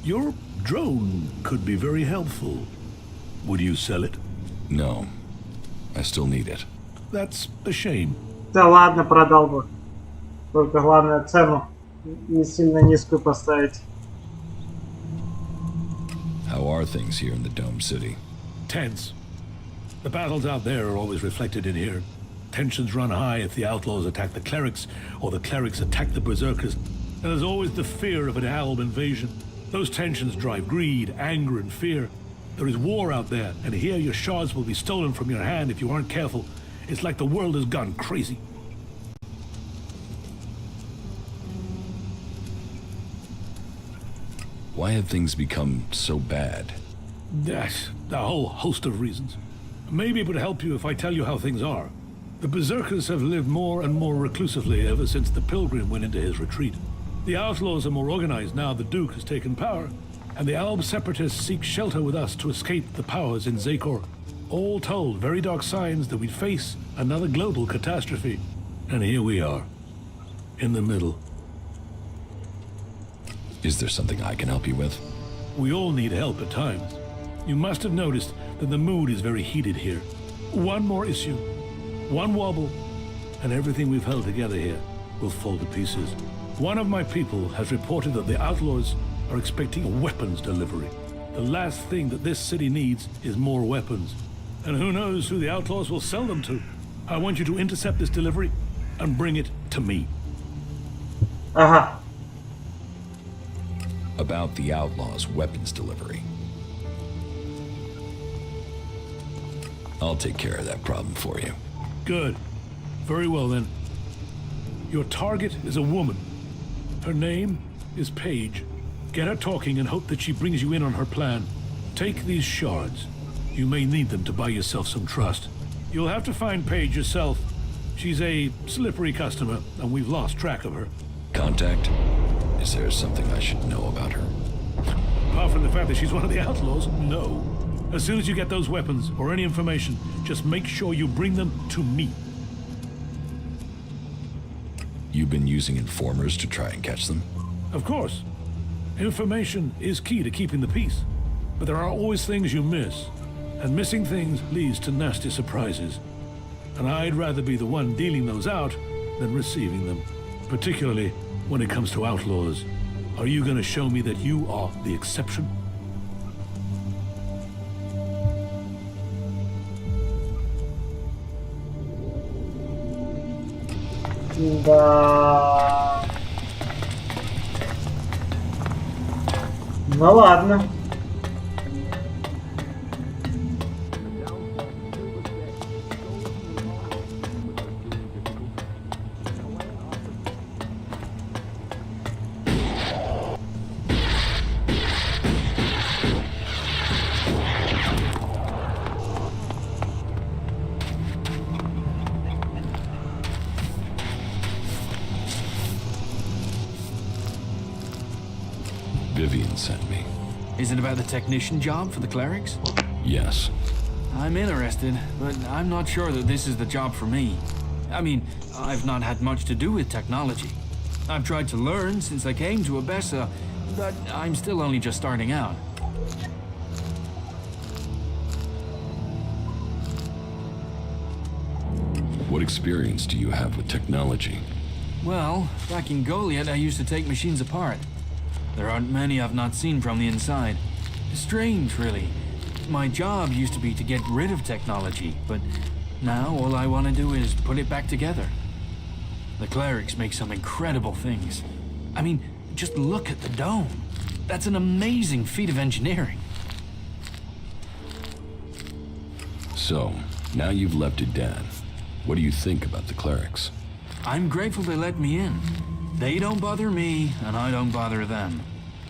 Your drone could be very helpful. Would you sell it? No. I still need it. That's a shame. Да ладно, продал бы. Только главное цену не сильно низкую поставить. How are things here in the Dome City? Tense. The battles out there are always reflected in here. Tensions run high if the outlaws attack the clerics, or the clerics attack the berserkers. And there's always the fear of an Alb invasion. Those tensions drive greed, anger, and fear. There is war out there, and here your shards will be stolen from your hand if you aren't careful. It's like the world has gone crazy. Why have things become so bad? Yes, a whole host of reasons. Maybe it would help you if I tell you how things are. The berserkers have lived more and more reclusively ever since the pilgrim went into his retreat. The outlaws are more organized now the Duke has taken power, and the Alb separatists seek shelter with us to escape the powers in Zakor. All told, very dark signs that we'd face another global catastrophe. And here we are, in the middle. Is there something I can help you with? We all need help at times. You must have noticed that the mood is very heated here. One more issue, one wobble, and everything we've held together here will fall to pieces. One of my people has reported that the outlaws are expecting a weapons delivery. The last thing that this city needs is more weapons. And who knows who the outlaws will sell them to. I want you to intercept this delivery and bring it to me. Ага. About the outlaws' weapons delivery. I'll take care of that problem for you. Good. Very well then. Your target is a woman. Her name is Paige. Get her talking and hope that she brings you in on her plan. Take these shards. You may need them to buy yourself some trust. You'll have to find Paige yourself. She's a slippery customer, and we've lost track of her. Contact? Is there something I should know about her? Apart from the fact that she's one of the outlaws, no. As soon as you get those weapons, or any information, just make sure you bring them to me. You've been using informers to try and catch them? Of course. Information is key to keeping the peace. But there are always things you miss. And missing things leads to nasty surprises. And I'd rather be the one dealing those out than receiving them. particularly when it comes to outlaws. Are you going to show me that you are the exception? Да. Ну ладно. Vivian sent me. Is it about the technician job for the clerics? Yes. I'm interested, but I'm not sure that this is the job for me. I mean, I've not had much to do with technology. I've tried to learn since I came to Abessa, but I'm still only just starting out. What experience do you have with technology? Well, back in Goliath, I used to take machines apart. There aren't many I've not seen from the inside. Strange, really. My job used to be to get rid of technology, but now all I want to do is put it back together. The clerics make some incredible things. I mean, just look at the dome. That's an amazing feat of engineering. So, now you've left Edan. What do you think about the clerics? I'm grateful they let me in. They don't bother me, and I don't bother them.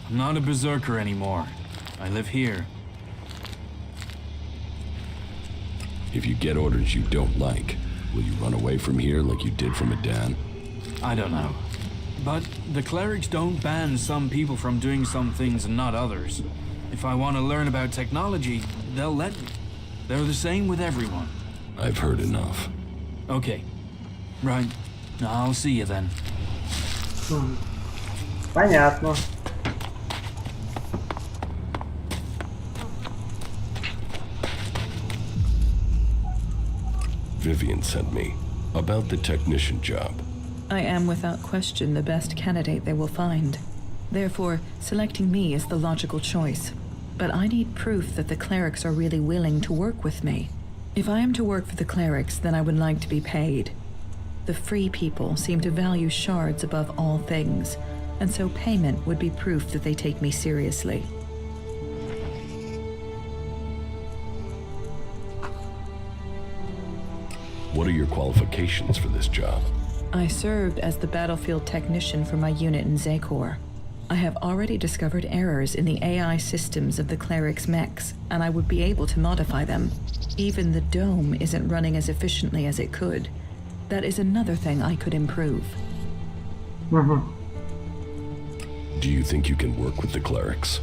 I'm not a berserker anymore. I live here. If you get orders you don't like, will you run away from here like you did from Edan? I don't know. But the clerics don't ban some people from doing some things and not others. If I want to learn about technology, they'll let me. They're the same with everyone. I've heard enough. Okay. Right. I'll see you then. Понятно. Vivian sent me about the technician job. I am without question the best candidate they will find. Therefore, selecting me is the logical choice. But I need proof that the clerics are really willing to work with me. If I am to work for the clerics, then I would like to be paid. The free people seem to value shards above all things, and so payment would be proof that they take me seriously. What are your qualifications for this job? I served as the battlefield technician for my unit in Zekor. I have already discovered errors in the AI systems of the clerics' mechs, and I would be able to modify them. Even the dome isn't running as efficiently as it could. That is another thing I could improve. Do you think you can work with the clerics?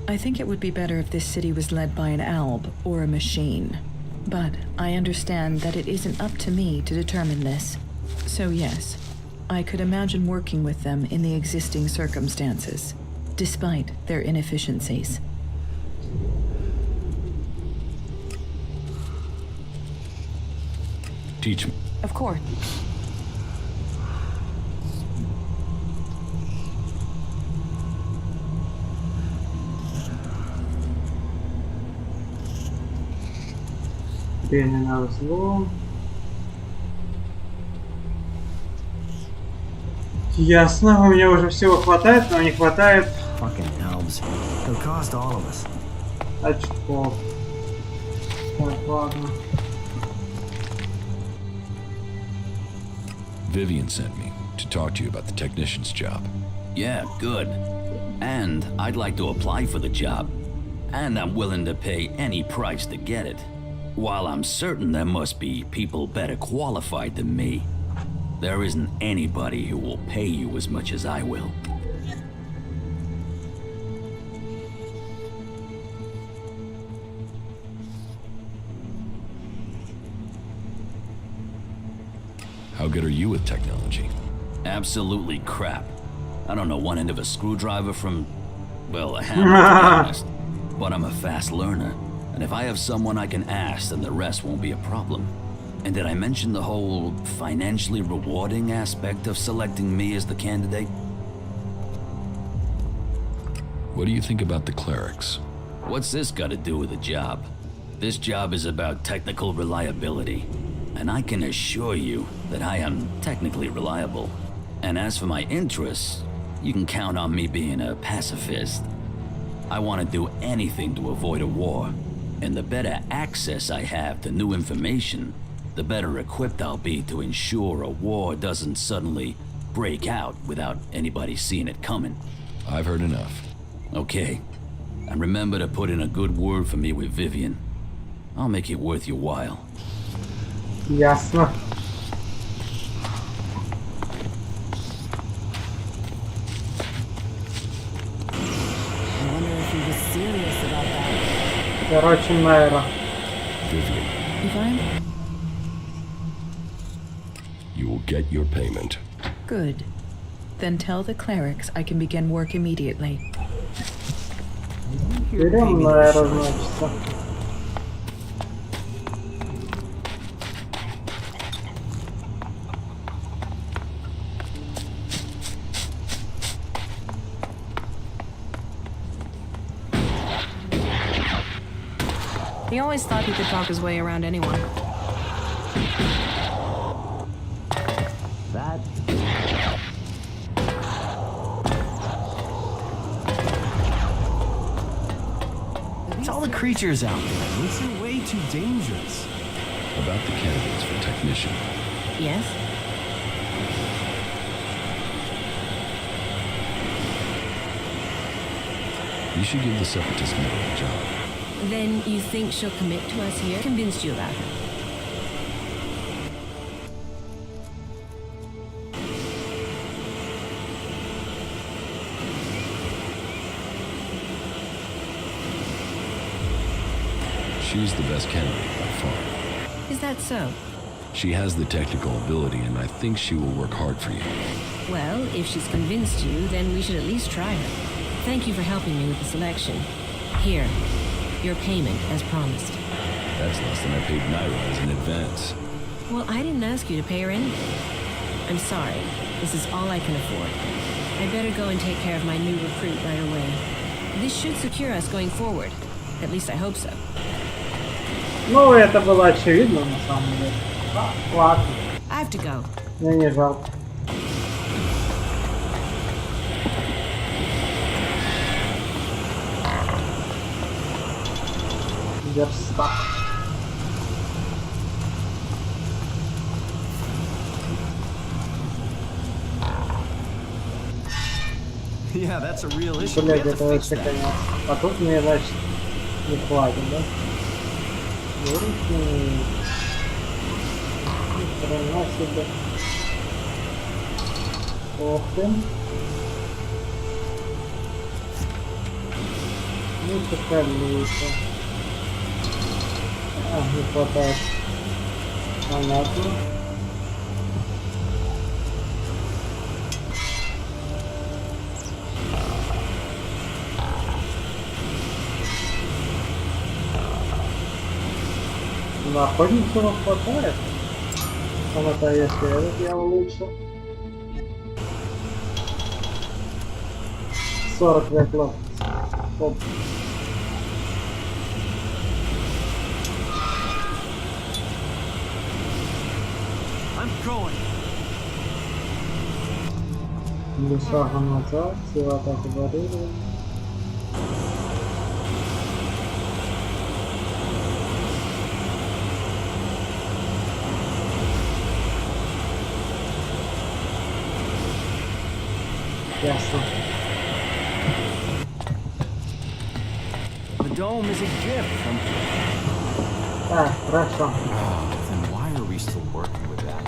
I think it would be better if this city was led by an alb or a machine. But I understand that it isn't up to me to determine this. So yes, I could imagine working with them in the existing circumstances, despite their inefficiencies. Teach me. Of course. Теперь не надо зло. Ясно, у меня уже всего хватает, но не хватает очков. Так, ладно. Vivian sent me to talk to you about the technician's job. Yeah, good. And I'd like to apply for the job. And I'm willing to pay any price to get it. While I'm certain there must be people better qualified than me, there isn't anybody who will pay you as much as I will. How good are you with technology? Absolutely crap. I don't know one end of a screwdriver from, well, a hammer, to be honest. But I'm a fast learner, and if I have someone I can ask, then the rest won't be a problem. And did I mention the whole financially rewarding aspect of selecting me as the candidate? What do you think about the clerics? What's this got to do with the job? This job is about technical reliability, and I can assure you that I am technically reliable. And as for my interests, you can count on me being a pacifist. I want to do anything to avoid a war, and the better access I have to new information, the better equipped I'll be to ensure a war doesn't suddenly break out without anybody seeing it coming. I've heard enough. Okay. And remember to put in a good word for me with Vivian. I'll make it worth your while. Ясно. I wonder if he was serious about that. Короче, Майра. Vivian, If I'm you will get your payment. good, then tell the clerics I can begin work immediately. Берем Майра, значит. He always thought he could talk his way around anyone. That. It's all the creatures out there. Makes it way too dangerous. About the candidates for technician. Yes? You should give the Separatist Mother a job. Then you think she'll commit to us here? Convinced you about her? She's the best candidate by far. Is that so? She has the technical ability, and I think she will work hard for you. Well, if she's convinced you, then we should at least try her. Thank you for helping me with the selection. Here, your payment as promised. That's less than I paid Naira in advance. Well, I didn't ask you to pay her anything. I'm sorry. This is all I can afford. I'd better go and take care of my new recruit right away. This should secure us going forward. At least I hope so. Ну, это было очевидно, на самом деле. Ладно. I have to go. Мне не жалко. Верста. Yeah, that's a real issue. We Блядь, have to это fix вообще that. конец. А тут мне, значит, не хватит, да? Ни хрена себе. Ох ты. Ну, какая лучше. А, не хватает. Понятно. На охотницу его хватает. Она-то если этот я улучшил. 45 лет. Оп. I'm going. До шага назад, сила атаки барьера. Ясно. The dome is a gift from... Так, хорошо. Then why are we still working with that?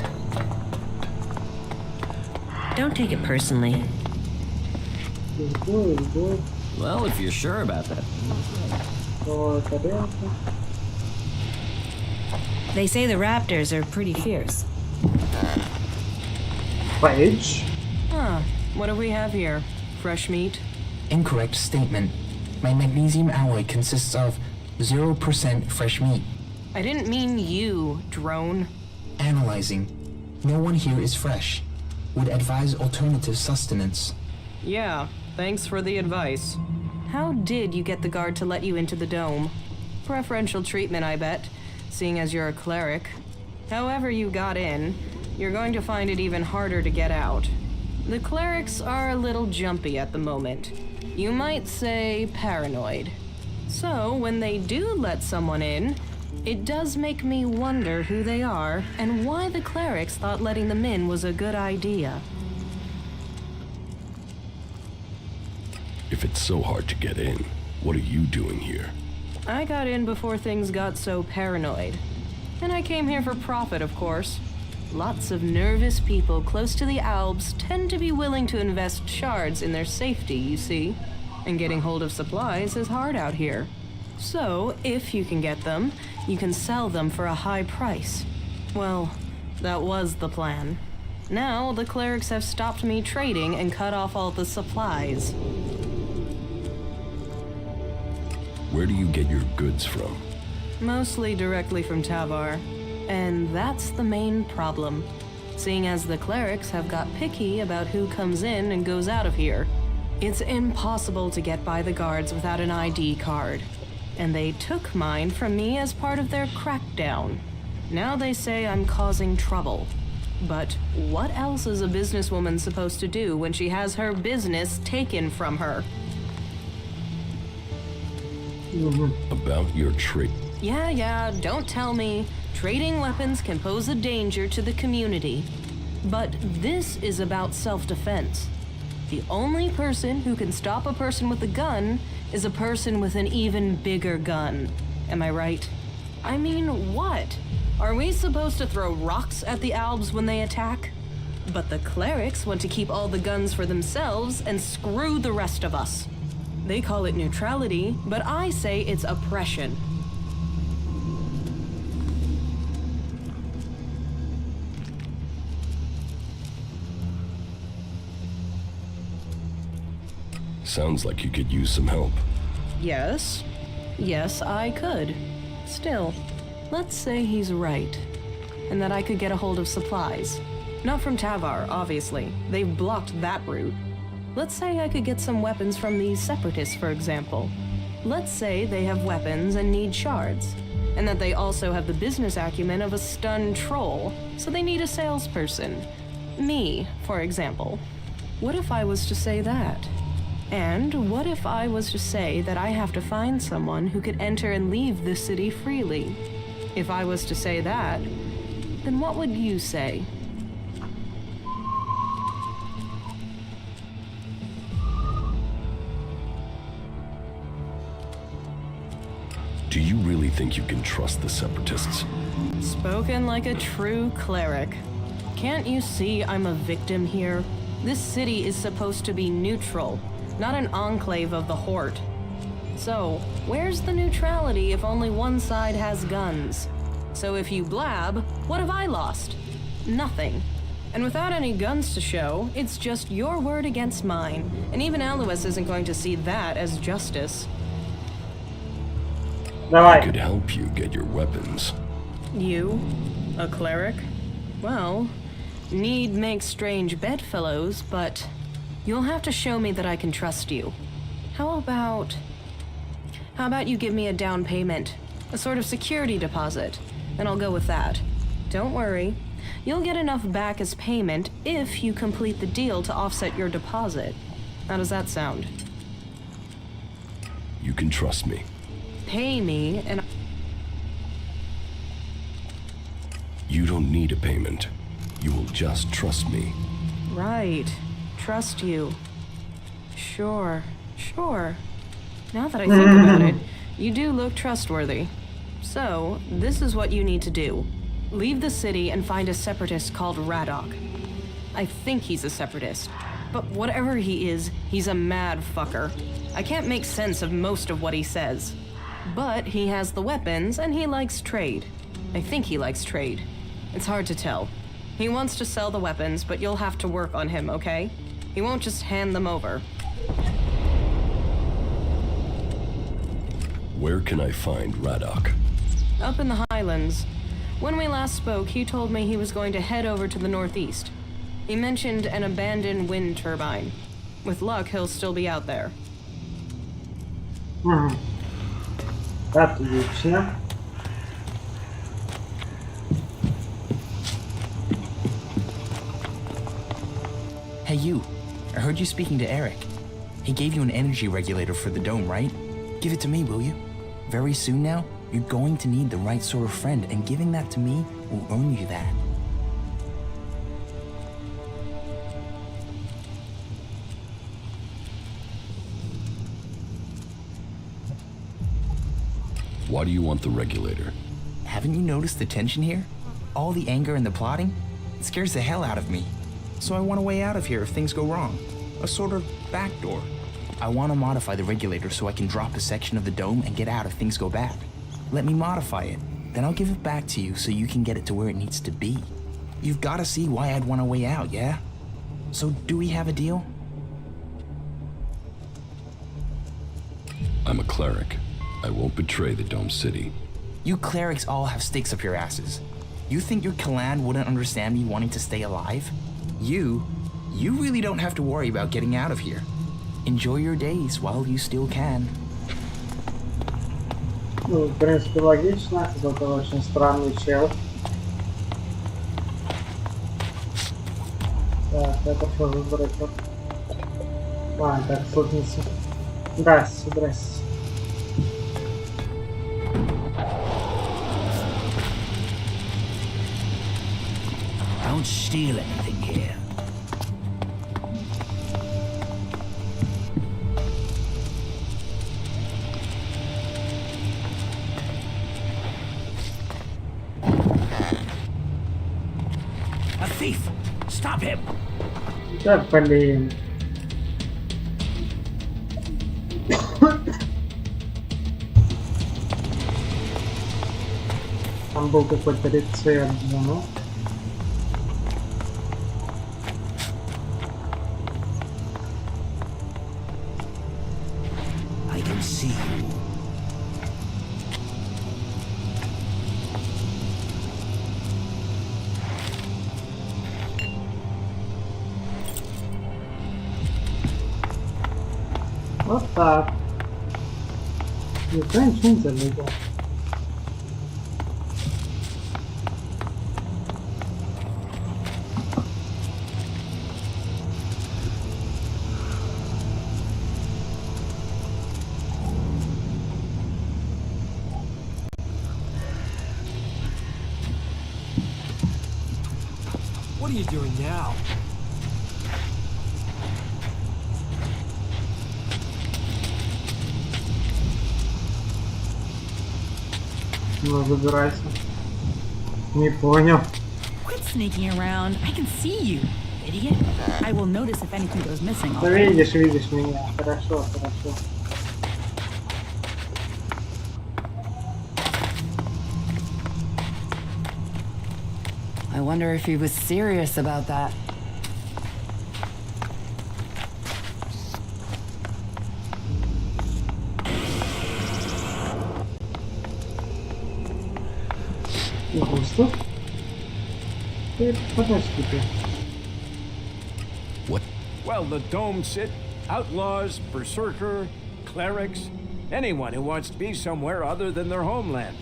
Don't take it personally. Жду. Well, if you're sure about that. Тарелка. They say the raptors are pretty fierce. Page. Huh. What do we have here? Fresh meat? Incorrect statement. My magnesium alloy consists of 0% fresh meat. I didn't mean you, drone. Analyzing. No one here is fresh. Would advise alternative sustenance. Yeah, thanks for the advice. How did you get the guard to let you into the dome? Preferential treatment, I bet, seeing as you're a cleric. However you got in, you're going to find it even harder to get out. The clerics are a little jumpy at the moment. You might say paranoid. So, when they do let someone in, it does make me wonder who they are and why the clerics thought letting them in was a good idea. If it's so hard to get in, what are you doing here? I got in before things got so paranoid. And I came here for profit, of course. Lots of nervous people close to the Alps tend to be willing to invest shards in their safety, you see. And getting hold of supplies is hard out here. So, if you can get them, you can sell them for a high price. Well, that was the plan. Now, the clerics have stopped me trading and cut off all the supplies. Where do you get your goods from? Mostly directly from Tavar. And that's the main problem, seeing as the clerics have got picky about who comes in and goes out of here. It's impossible to get by the guards without an ID card. And they took mine from me as part of their crackdown. Now they say I'm causing trouble. But what else is a businesswoman supposed to do when she has her business taken from her? About your trade. Yeah, don't tell me. Trading weapons can pose a danger to the community. But this is about self-defense. The only person who can stop a person with a gun is a person with an even bigger gun. Am I right? I mean, what? Are we supposed to throw rocks at the Albs when they attack? But the clerics want to keep all the guns for themselves and screw the rest of us. They call it neutrality, but I say it's oppression. Sounds like you could use some help. Yes, I could. Still, let's say he's right, and that I could get a hold of supplies. Not from Tavar, obviously. They've blocked that route. Let's say I could get some weapons from these separatists, for example. Let's say they have weapons and need shards, and that they also have the business acumen of a stunned troll, so they need a salesperson. Me, for example. What if I was to say that? And what if I was to say that I have to find someone who could enter and leave this city freely? If I was to say that, then what would you say? Do you really think you can trust the Separatists? Spoken like a true cleric. Can't you see I'm a victim here? This city is supposed to be neutral, not an enclave of the Horde. So, where's the neutrality if only one side has guns? So if you blab, what have I lost? Nothing. And without any guns to show, it's just your word against mine, and even Alois isn't going to see that as justice. I could help you get your weapons. You? A cleric? Well, need makes strange bedfellows, but you'll have to show me that I can trust you. How about you give me a down payment? A sort of security deposit, and I'll go with that. Don't worry. You'll get enough back as payment if you complete the deal to offset your deposit. How does that sound? You can trust me. Pay me, and You don't need a payment. You will just trust me. Right. Trust you. Sure. Now that I think about it, you do look trustworthy. So, this is what you need to do. Leave the city and find a separatist called Radok. I think he's a separatist. But whatever he is, he's a mad fucker. I can't make sense of most of what he says. But he has the weapons and he likes trade. I think he likes trade. It's hard to tell. He wants to sell the weapons, but you'll have to work on him, okay? He won't just hand them over. Where can I find Radok? Up in the Highlands. When we last spoke, he told me he was going to head over to the northeast. He mentioned an abandoned wind turbine. With luck, he'll still be out there. Отлично. Hey, you. I heard you speaking to Eric. He gave you an energy regulator for the dome, right? Give it to me, will you? Very soon now, you're going to need the right sort of friend, and giving that to me will earn you that. Why do you want the regulator? Haven't you noticed the tension here? All the anger and the plotting? It scares the hell out of me. So I want a way out of here if things go wrong. A sort of backdoor. I want to modify the regulator so I can drop a section of the dome and get out if things go bad. Let me modify it. Then I'll give it back to you so you can get it to where it needs to be. You've got to see why I'd want a way out, yeah? So do we have a deal? I'm a cleric. I won't betray the Dome City. You clerics all have stakes up your asses. You think your clan wouldn't understand me wanting to stay alive? You really don't have to worry about getting out of here. Enjoy your days while you still can. Ну, в принципе, логично. Это очень странный чел. Так, это что за дурачок? А, так, слушница. Здрасте, здрасте. Don't steal anything here. A thief! Stop him! Да, блин. Там был какой-то рецепт, ну. I can see you. Вот так. Никто ничего не заметил. What are you doing now? Ну, забирайся. Не понял. Quit sneaking around. I can see you, idiot. I will notice if anything goes missing. Ну, видишь меня. Хорошо, хорошо. I wonder if he was serious about that. Густо. Подожди-ка. What? Well, the Dome City, outlaws, berserker, clerics, anyone who wants to be somewhere other than their homeland.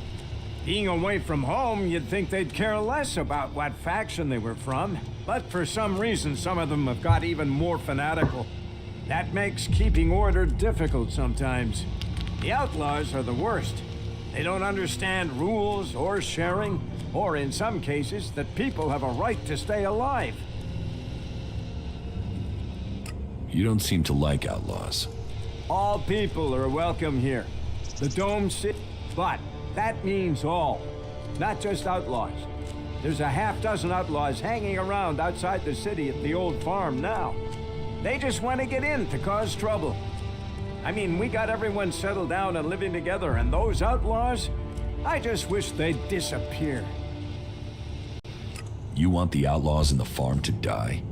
Being away from home, you'd think they'd care less about what faction they were from. But for some reason, some of them have got even more fanatical. That makes keeping order difficult sometimes. The outlaws are the worst. They don't understand rules or sharing, or in some cases, that people have a right to stay alive. You don't seem to like outlaws. All people are welcome here. The Dome City, but that means all, not just outlaws. There's a half-dozen outlaws hanging around outside the city at the old farm now. They just want to get in to cause trouble. I mean, we got everyone settled down and living together, and those outlaws, I just wish they'd disappear. You want the outlaws in the farm to die?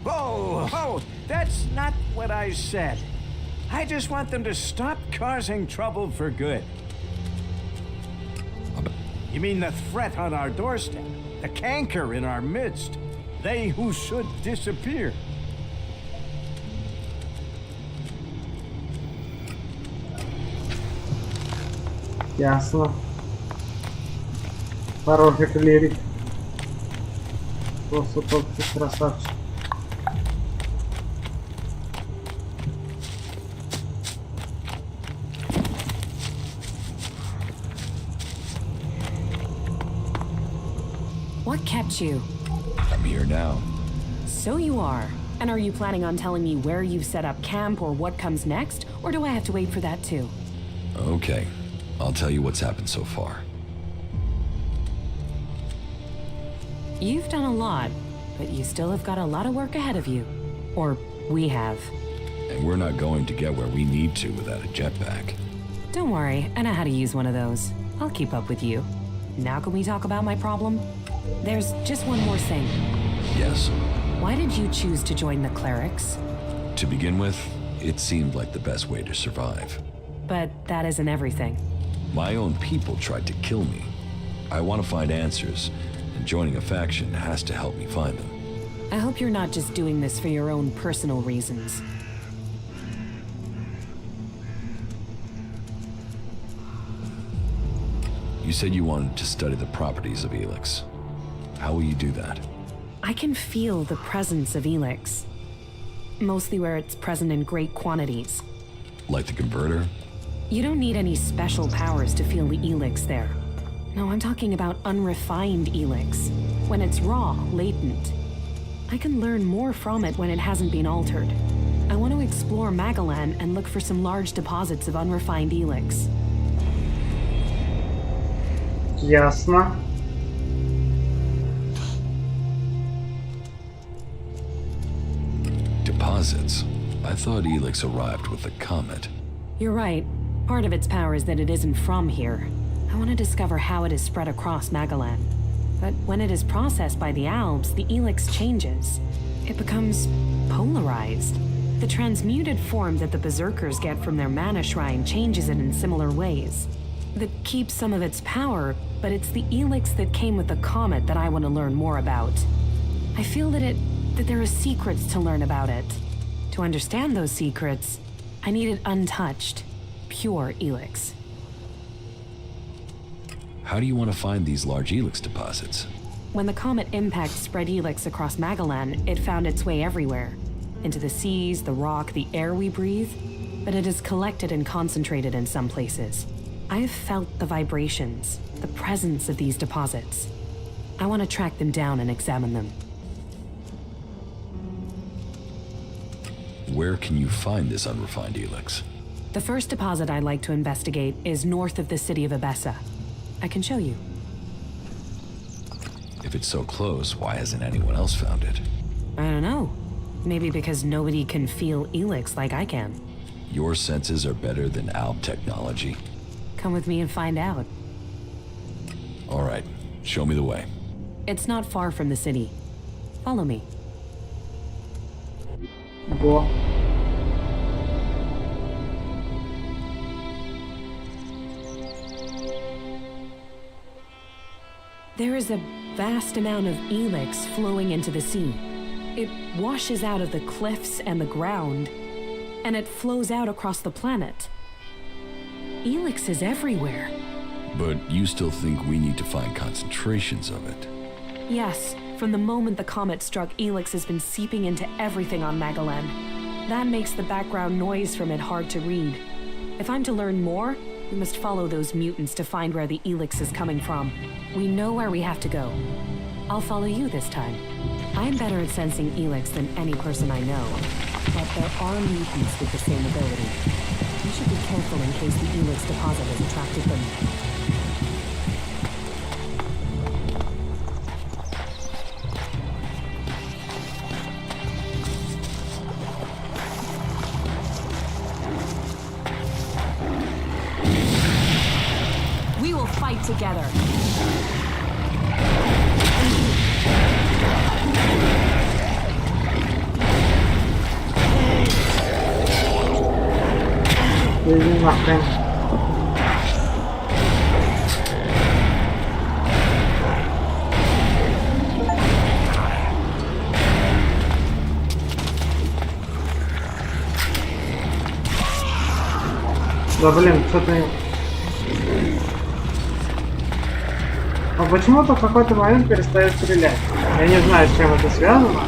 Oh, that's not what I said. I just want them to stop causing trouble for good. You mean the threat on our doorstep? The canker in our midst? They who should disappear? Ясно. Хороший клирик. Просто тот красавчик. What kept you? I'm here now. So you are. And are you planning on telling me where you've set up camp or what comes next? Or do I have to wait for that too? Okay, I'll tell you what's happened so far. You've done a lot, but you still have got a lot of work ahead of you. Or we have. And we're not going to get where we need to without a jetpack. Don't worry, I know how to use one of those. I'll keep up with you. Now can we talk about my problem? There's just one more thing. Yes? Why did you choose to join the clerics? To begin with, it seemed like the best way to survive. But that isn't everything. My own people tried to kill me. I want to find answers, and joining a faction has to help me find them. I hope you're not just doing this for your own personal reasons. You said you wanted to study the properties of Elex. How will you do that? I can feel the presence of Elex. Mostly where it's present in great quantities. Like the converter? You don't need any special powers to feel the Elex there. No, I'm talking about unrefined Elex. When it's raw, latent. I can learn more from it when it hasn't been altered. I want to explore Magalan and look for some large deposits of unrefined Elex. Ясно. Deposits? I thought Elex arrived with the comet. You're right. Part of its power is that it isn't from here. I want to discover how it is spread across Magalan. But when it is processed by the Alps, the Elex changes. It becomes polarized. The transmuted form that the Berserkers get from their mana shrine changes it in similar ways. That keeps some of its power, but it's the Elex that came with the comet that I want to learn more about. I feel that there are secrets to learn about it. To understand those secrets, I need it untouched, pure Elex. How do you want to find these large Elex deposits? When the comet impact spread Elex across Magalan, it found its way everywhere. Into the seas, the rock, the air we breathe. But it is collected and concentrated in some places. I have felt the vibrations, the presence of these deposits. I want to track them down and examine them. Where can you find this unrefined Elex? The first deposit I'd like to investigate is north of the city of Abessa. I can show you. If it's so close, why hasn't anyone else found it? I don't know. Maybe because nobody can feel Elex like I can. Your senses are better than Alp technology. Come with me and find out. All right, show me the way. It's not far from the city. Follow me. Go. There is a vast amount of Elex flowing into the sea. It washes out of the cliffs and the ground, and it flows out across the planet. Elex is everywhere. But you still think we need to find concentrations of it? Yes, from the moment the comet struck, Elex has been seeping into everything on Magalan. That makes the background noise from it hard to read. If I'm to learn more, we must follow those mutants to find where the Elex is coming from. We know where we have to go. I'll follow you this time. I'm better at sensing Elex than any person I know, but there are mutants with the same ability. We should be careful in case the Elex deposit has attracted them. We will fight together. Да блин, что-то... Он почему-то в какой-то момент перестает стрелять. Я не знаю, с чем это связано.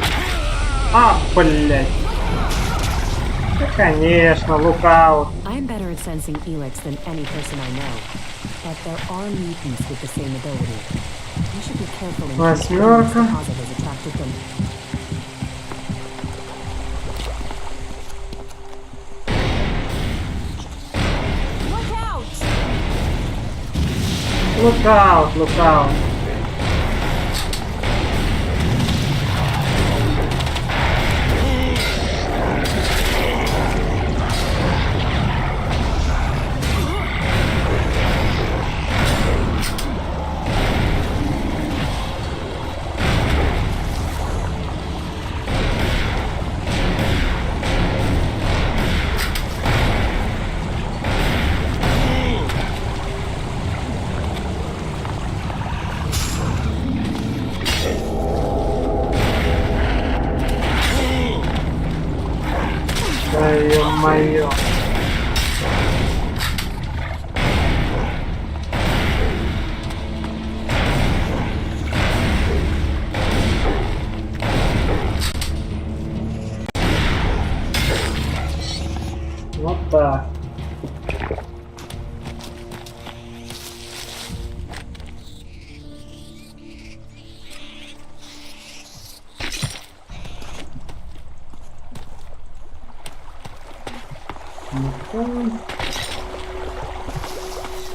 А, блядь. Да, конечно, лукаут. I'm better at sensing Elex than any person I know. But there are mutants with the same ability. You should be careful in case this deposit has attracted them. Look out, look out. Ё-моё. Вот так.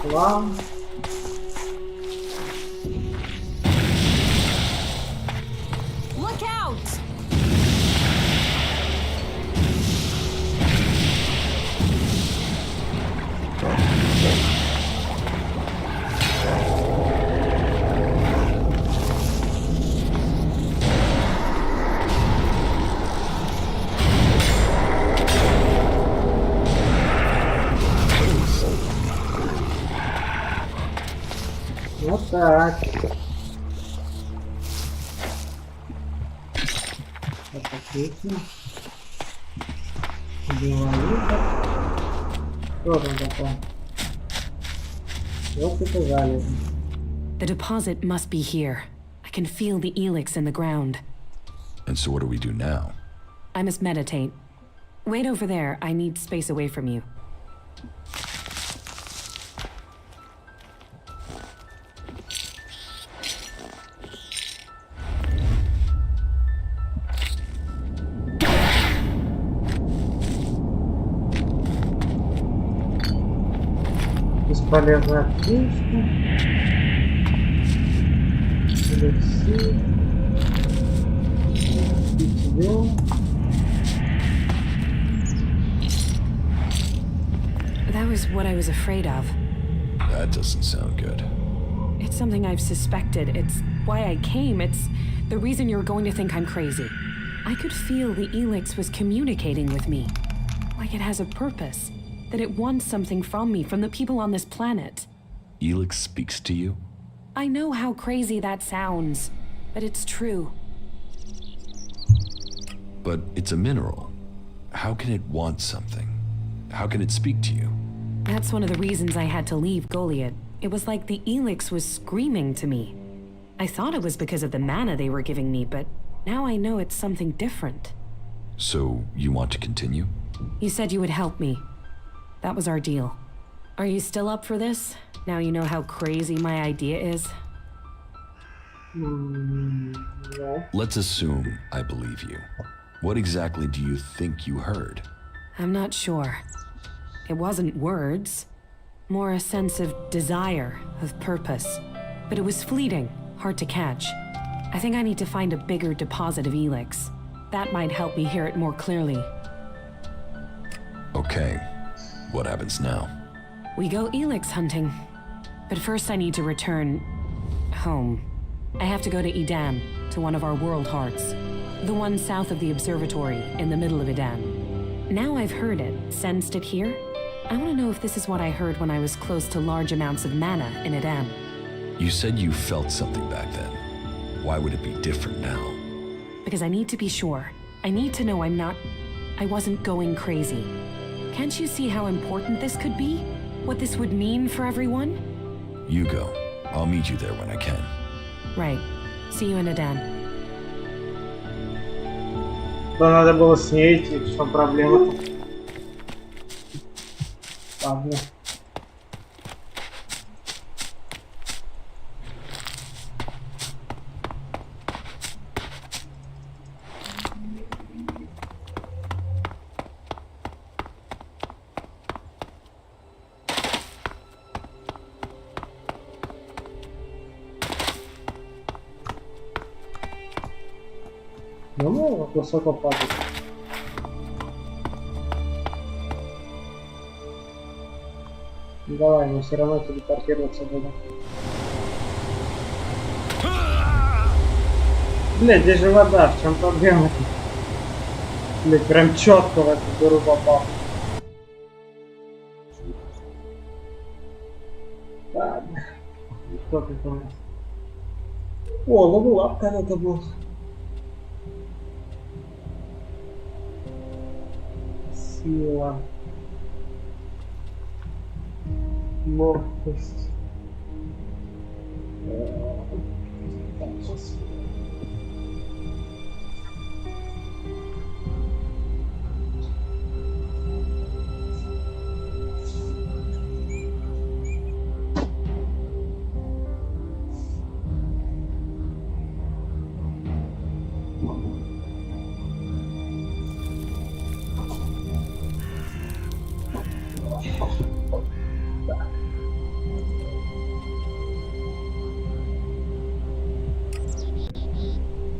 План. Look out! Вот так. Так, отлично. Деловито. Что там такое? Вот это залезно. The deposit must be here. I can feel the Elex in the ground. And so what do we do now? I must meditate. Wait over there. I need space away from you. Бесполезная птичка. Алексей. Питье. That was what I was afraid of. That doesn't sound good. It's something I've suspected. It's why I came. It's the reason you're going to think I'm crazy. I could feel the Elex was communicating with me. Like it has a purpose. That it wants something from me, from the people on this planet. Elex speaks to you? I know how crazy that sounds, but it's true. But it's a mineral. How can it want something? How can it speak to you? That's one of the reasons I had to leave Goliath. It was like the Elex was screaming to me. I thought it was because of the mana they were giving me, but now I know it's something different. So, you want to continue? You said you would help me. That was our deal. Are you still up for this? Now you know how crazy my idea is? Yeah. Let's assume I believe you. What exactly do you think you heard? I'm not sure. It wasn't words. More a sense of desire, of purpose. But it was fleeting, hard to catch. I think I need to find a bigger deposit of Elex. That might help me hear it more clearly. Okay. What happens now? We go Elex hunting. But first I need to return... home. I have to go to Edan, to one of our world hearts. The one south of the observatory, in the middle of Edan. Now I've heard it, sensed it here. I want to know if this is what I heard when I was close to large amounts of mana in Edan. You said you felt something back then. Why would it be different now? Because I need to be sure. I need to know I wasn't going crazy. Can't you see how important this could be? What this would mean for everyone? You go. I'll meet you there when I can. Right. See you in Adan. Да надо было с ней идти, в чем проблема? Ладно. Ну, высоко падает. Давай, мы все равно телепортироваться будем. Блядь, здесь же вода, в чем проблема? Блядь, прям четко в эту дыру попал. Ладно. Что тут у нас? О, левелап когда-то был. Сила. Ловкость. Так, сейчас.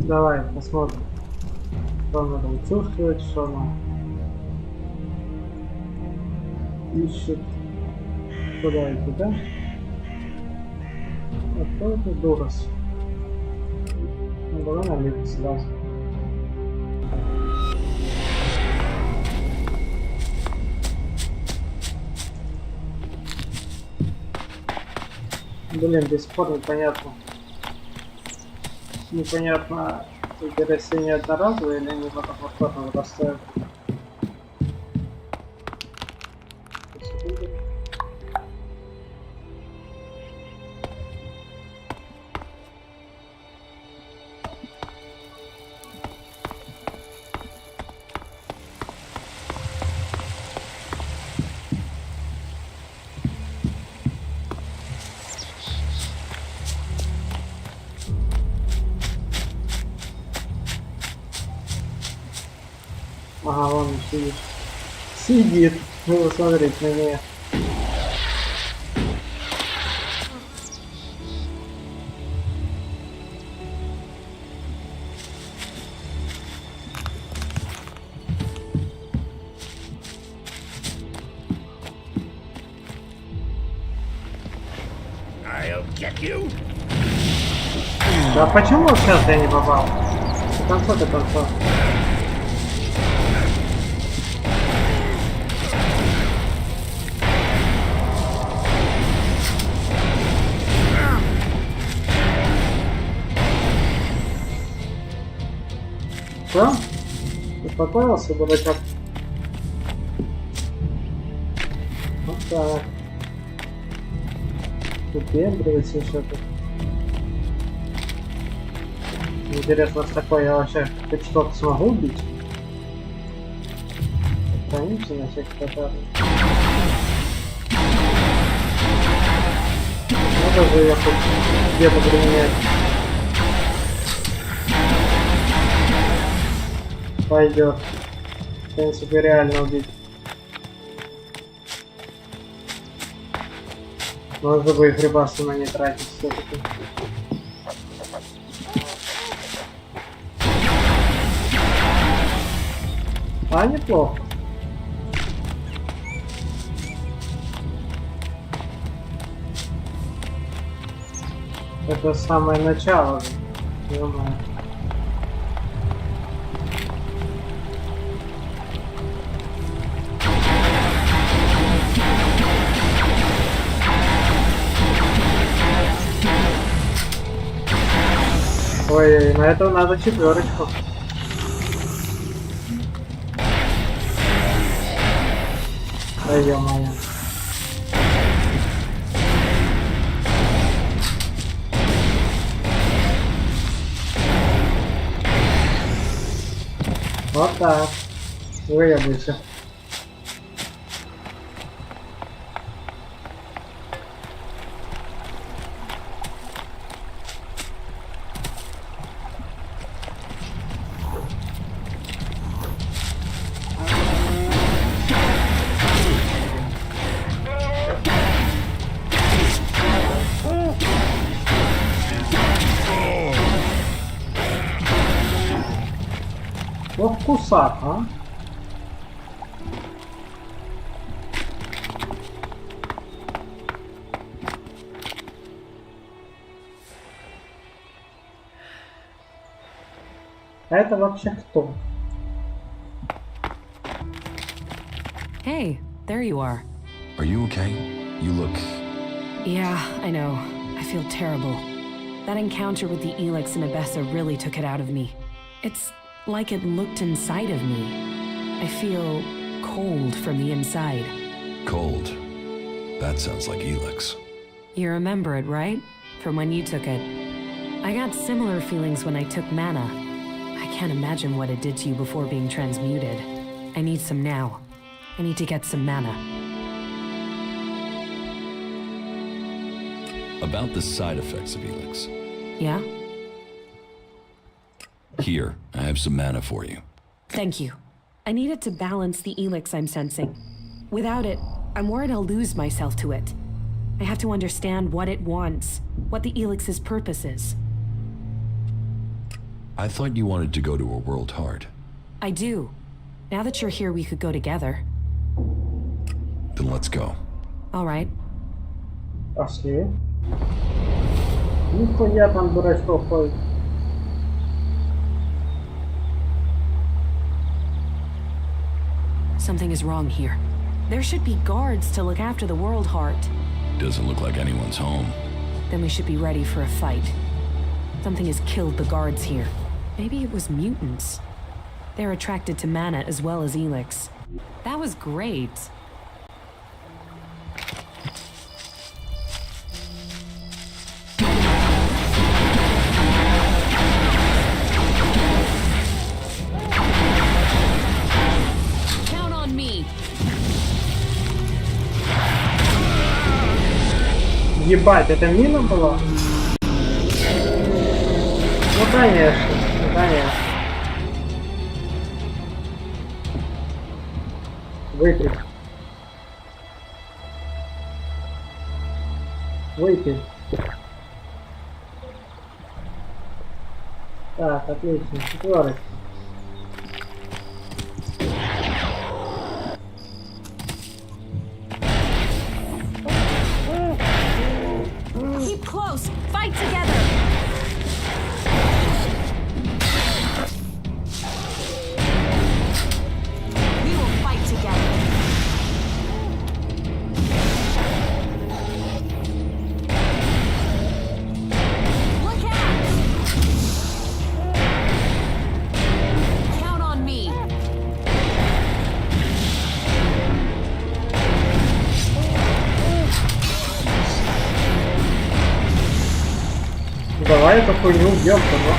Давай посмотрим, что она там чувствует, что она ищет. Куда идти, да? А кто это дурас? Ну давай налить сразу. Блин, до сих пор непонятно. Непонятно, эти растения одноразовые или они потом повторно вырастают. Ага, вон он сидит. Сидит. Ну, смотрите на меня. Да почему сейчас я не попал? До конца, до конца. Что? Успокоился, дурачок? Вот так. Выпендривается еще тут. Интересно, с такой я вообще хоть что-то смогу убить? Сохранимся на всякий татар. Надо же я хоть где-то применять. Пойдет. В принципе, реально убить. Можно бы и припасы на не тратить все-таки. А, неплохо. Это самое начало. Ё-моё. Ой, на это надо 4. Да ё-моё. Вот так. Выебайся. Вот кусак, а? А это вообще кто? Hey, there you are. Are you okay? You look... Yeah, I know. I feel terrible. That encounter with the Elex and Abessa really took it out of me. It's like it looked inside of me. I feel cold from the inside. Cold. That sounds like Elex. You remember it, right? From when you took it. I got similar feelings when I took mana. I can't imagine what it did to you before being transmuted. I need some now. I need to get some mana. About the side effects of Elex. Yeah? Here, I have some mana for you. Thank you. I need it to balance the Elex I'm sensing. Without it, I'm worried I'll lose myself to it. I have to understand what it wants, what the Elix's purpose is. I thought you wanted to go to a world heart. I do. Now that you're here, we could go together. Then let's go. All right. Пошли. Нихуя там дурачок ходит. Something is wrong here. There should be guards to look after the World Heart. Doesn't look like anyone's home. Then we should be ready for a fight. Something has killed the guards here. Maybe it was mutants. They're attracted to mana as well as Elex. That was great. Count on me. Ебать, это мина была? Ну конечно, ну конечно. Выпей. Выпей. Так, отлично. Четвёрок. Keep close. Fight together. We will fight together. Look out! Count on me. Давай эту хуйню убьем, да?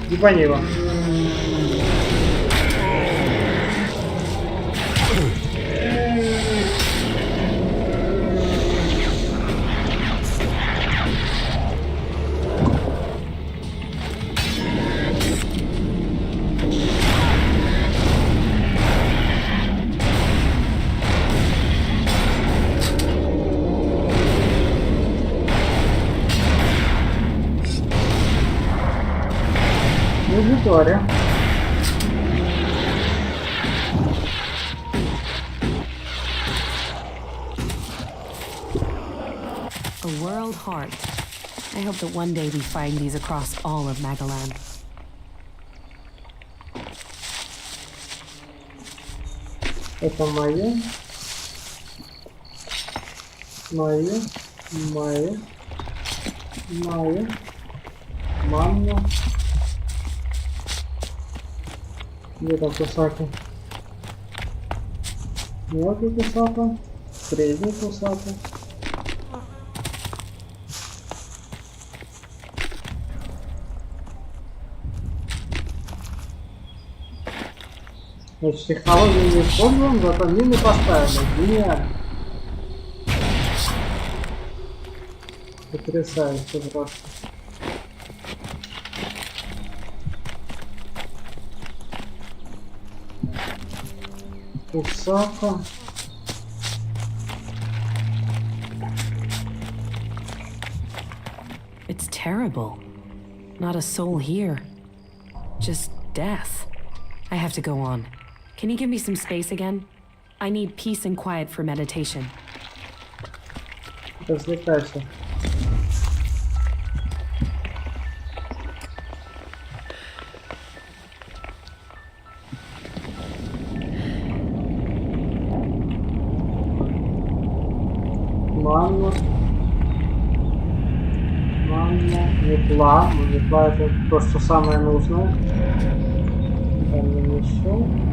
Ебани его. Виктория. A World Heart. I hope that one day we find these across all of Magalan. Это мое. Мое. Мое. Мое. Мама. Где там кусака? Вот и кусака. Средний кусака. Значит, технологию не используем, зато мины поставили. Гениально. Потрясающе просто. Кусака. It's terrible. Not a soul here. Just death. I have to go on. Can you give me some space again? I need peace and quiet for meditation. Развлекайся. Манна. Манна. Метла. Метла это то, что самое нужное. Там еще.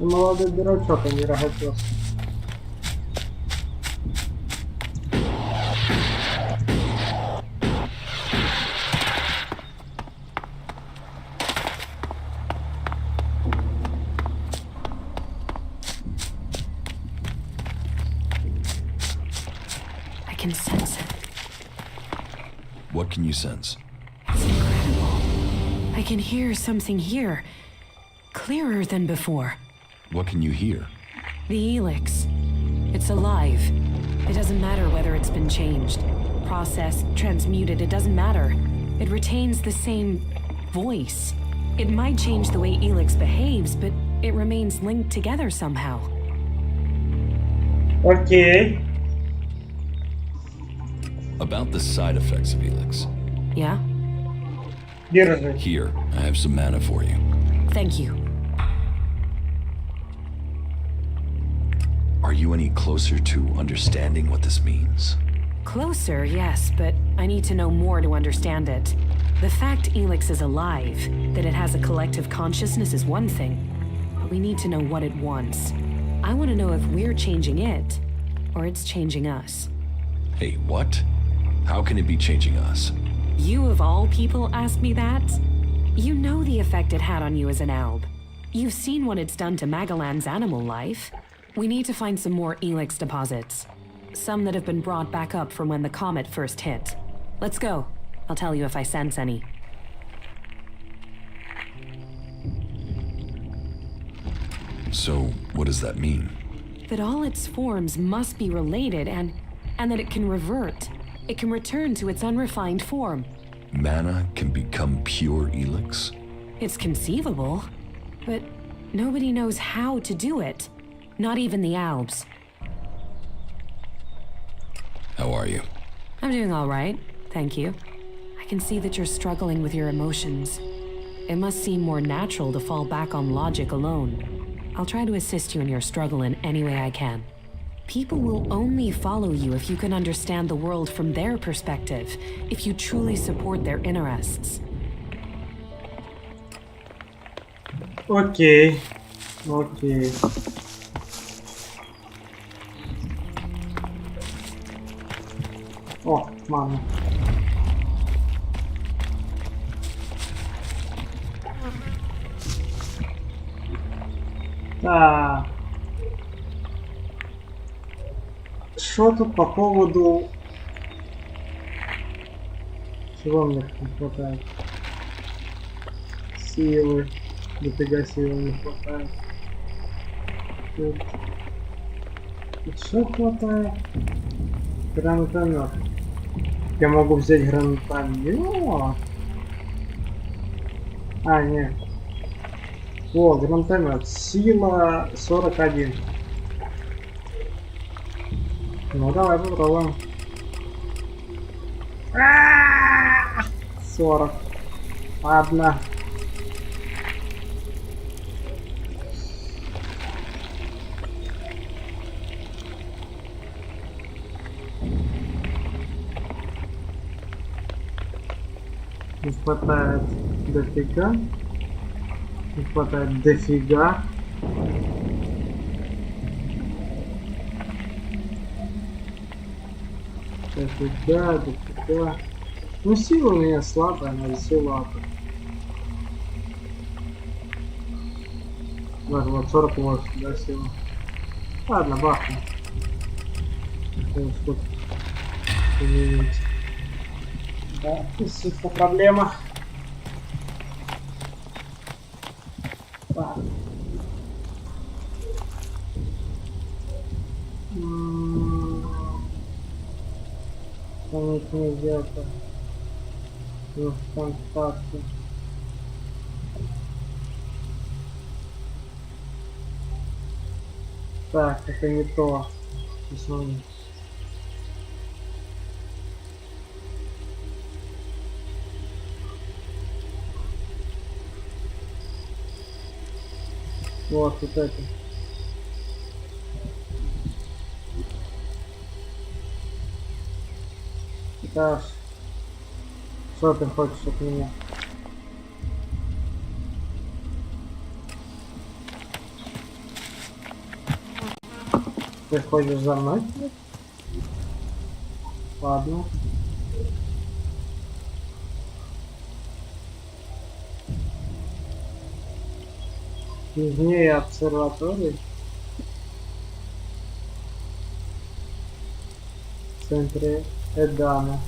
Молодой дурачок, а не рогатёс. I can sense it. What can you sense? It's incredible. I can hear something here. Clearer than before. What can you hear? The Elex. It's alive. It doesn't matter whether it's been changed, processed, transmuted, it doesn't matter. It retains the same voice. It might change the way Elex behaves, but it remains linked together somehow. Okay. About the side effects of Elex. Yeah? Here, I have some mana for you. Thank you. Are you any closer to understanding what this means? Closer, yes, but I need to know more to understand it. The fact Elex is alive, that it has a collective consciousness is one thing, but we need to know what it wants. I want to know if we're changing it, or it's changing us. Hey, what? How can it be changing us? You of all people ask me that? You know the effect it had on you as an alb. You've seen what it's done to Magalan's animal life. We need to find some more Elex deposits. Some that have been brought back up from when the comet first hit. Let's go. I'll tell you if I sense any. So, what does that mean? That all its forms must be related and that it can revert. It can return to its unrefined form. Mana can become pure Elex? It's conceivable, but nobody knows how to do it. Not even the Albs. How are you? I'm doing all right, thank you. I can see that you're struggling with your emotions. It must seem more natural to fall back on logic alone. I'll try to assist you in your struggle in any way I can. People will only follow you if you can understand the world from their perspective, if you truly support their interests. Okay. Okay. О, мама. Так. Что тут по поводу Чего мне не хватает? Силы. Дофига силы не хватает. Тут что хватает? Гранатомет. Я могу взять гранатомет. А, нет. О, гранатомет. Сила 41. Ну давай попробуем. 40. Ладно. Не хватает дофига. Не хватает дофига. Дофига. Ну, сила у меня слабая, но сила. Даже вот 48, да, сила. Ладно, бахну. Да, это проблема. Так. Понять нельзя-то. В контакте. Так, это не то. Посмотри. Вот это. Так. Что ты хочешь от меня? Ты ходишь за мной? Ладно. Южнее обсерватории. В центре Эдана.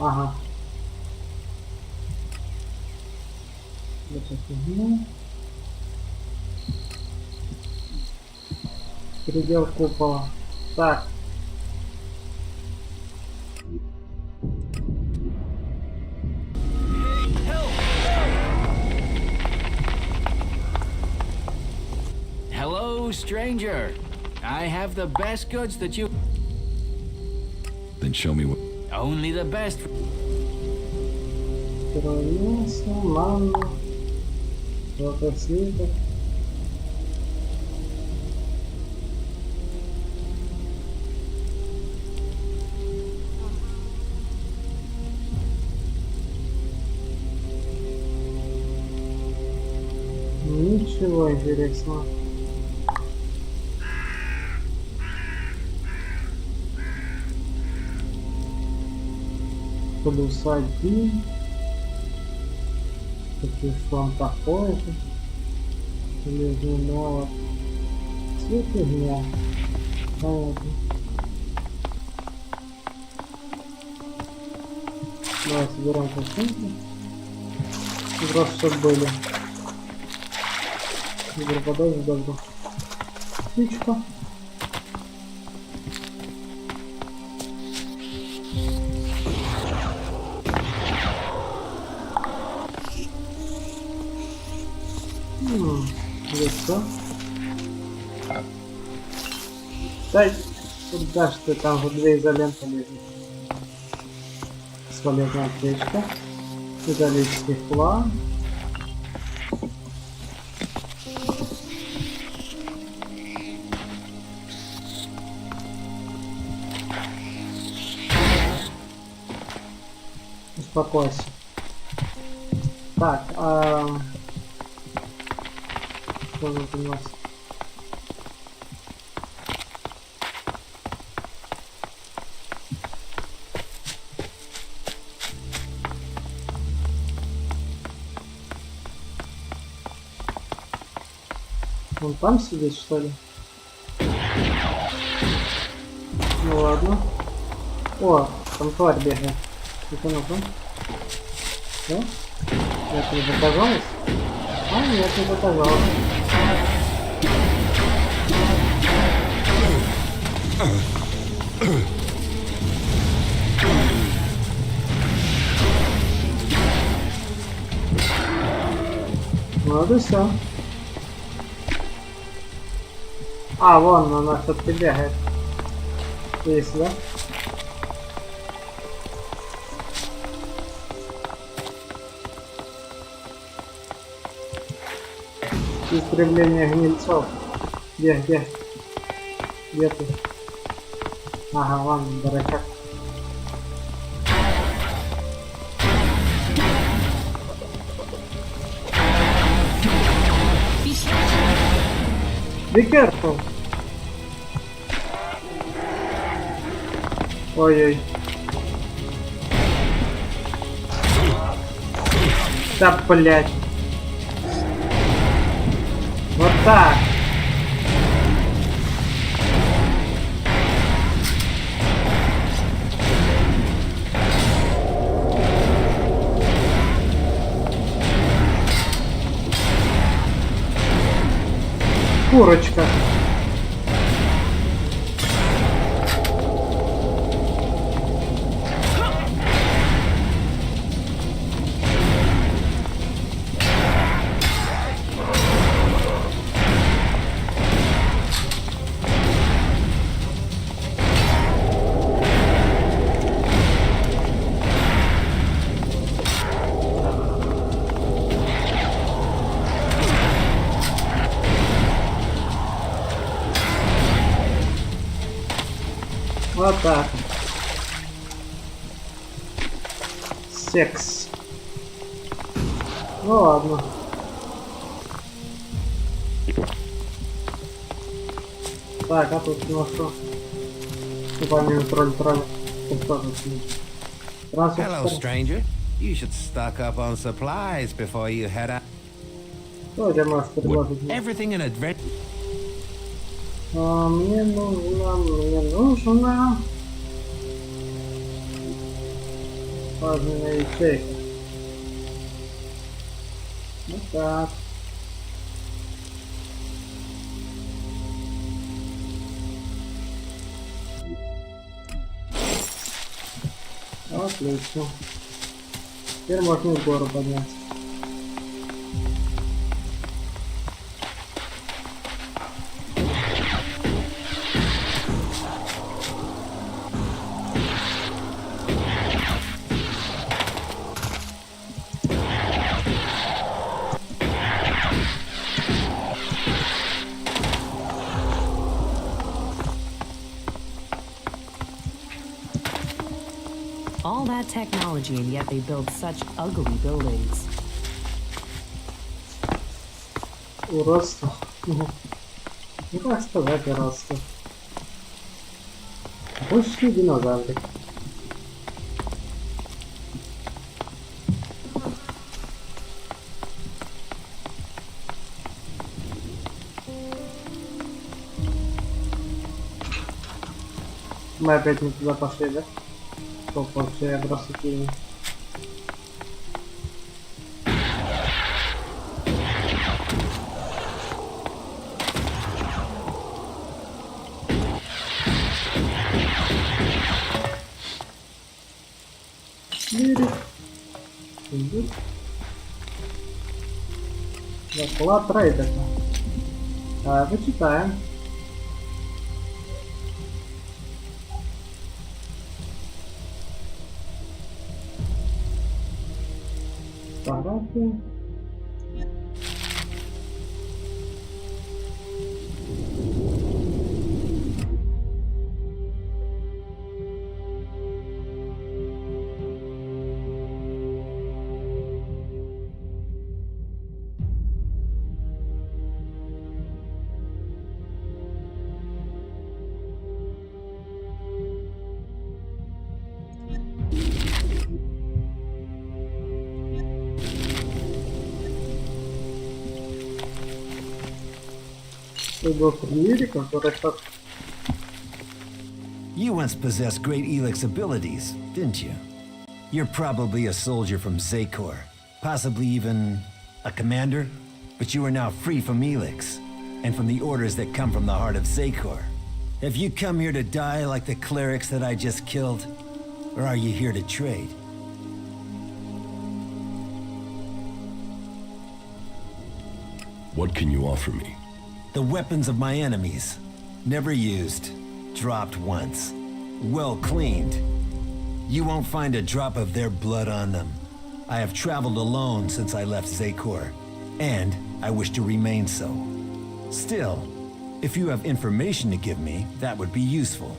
Ага. Вот это. Предел купола. Так. Hello, stranger. I have the best goods that you... Then show me what... Only the best... Мясо, манна, златослиток. Ничего интересного. Плюс 1. Что такое-то? Железный навык. Цвет огня. Понятно. Давай соберем картинки. Просто чтобы были. Не пропадай в добро. Птичка. Лицо. Дай, куда ж ты, там же две изоленты лежит. Туалетная аптечка. Металлический план. Успокойся. Так, что тут у нас? Он там сидит, что ли? Ну ладно. О, там тварь бегает. Ну-ка. Да? Это не показалось? А, нет, не показалось. Вот и все. А, вон она все-таки бегает. Есть, да? Истребление гнильцов. Где? Где ты? Ага, вон, дурачок. Be careful. Ой-ой. Да, блять. Вот так. Курочка. Вот так. Секс. Ну ладно. Так, а тут у нас что? Помимо тролль. Тут тоже Hello, stranger. You should stock up on supplies before you head out. Everything in adventure. Мне нужно. Важная ячейка. Вот так. Отлично. Теперь можно в гору подняться. All that technology, and yet they build such ugly buildings. Уродство. Ну как сказать уродство? Больше динозавры. Мы опять не туда пошли, да? Стоп, вообще я просто кинул. Заклад рейдера. Почитаем. Фотографии. Был в мире, который так You once possessed great Elex abilities, didn't you? You're probably a soldier from Zakor, possibly even a commander, but you are now free from Elex, and from the orders that come from the heart of Zakor. Have you come here to die like the clerics that I just killed? Or are you here to trade? What can you offer me? The weapons of my enemies. Never used. Dropped once. Well cleaned. You won't find a drop of their blood on them. I have traveled alone since I left Zakor, and I wish to remain so. Still, if you have information to give me, that would be useful.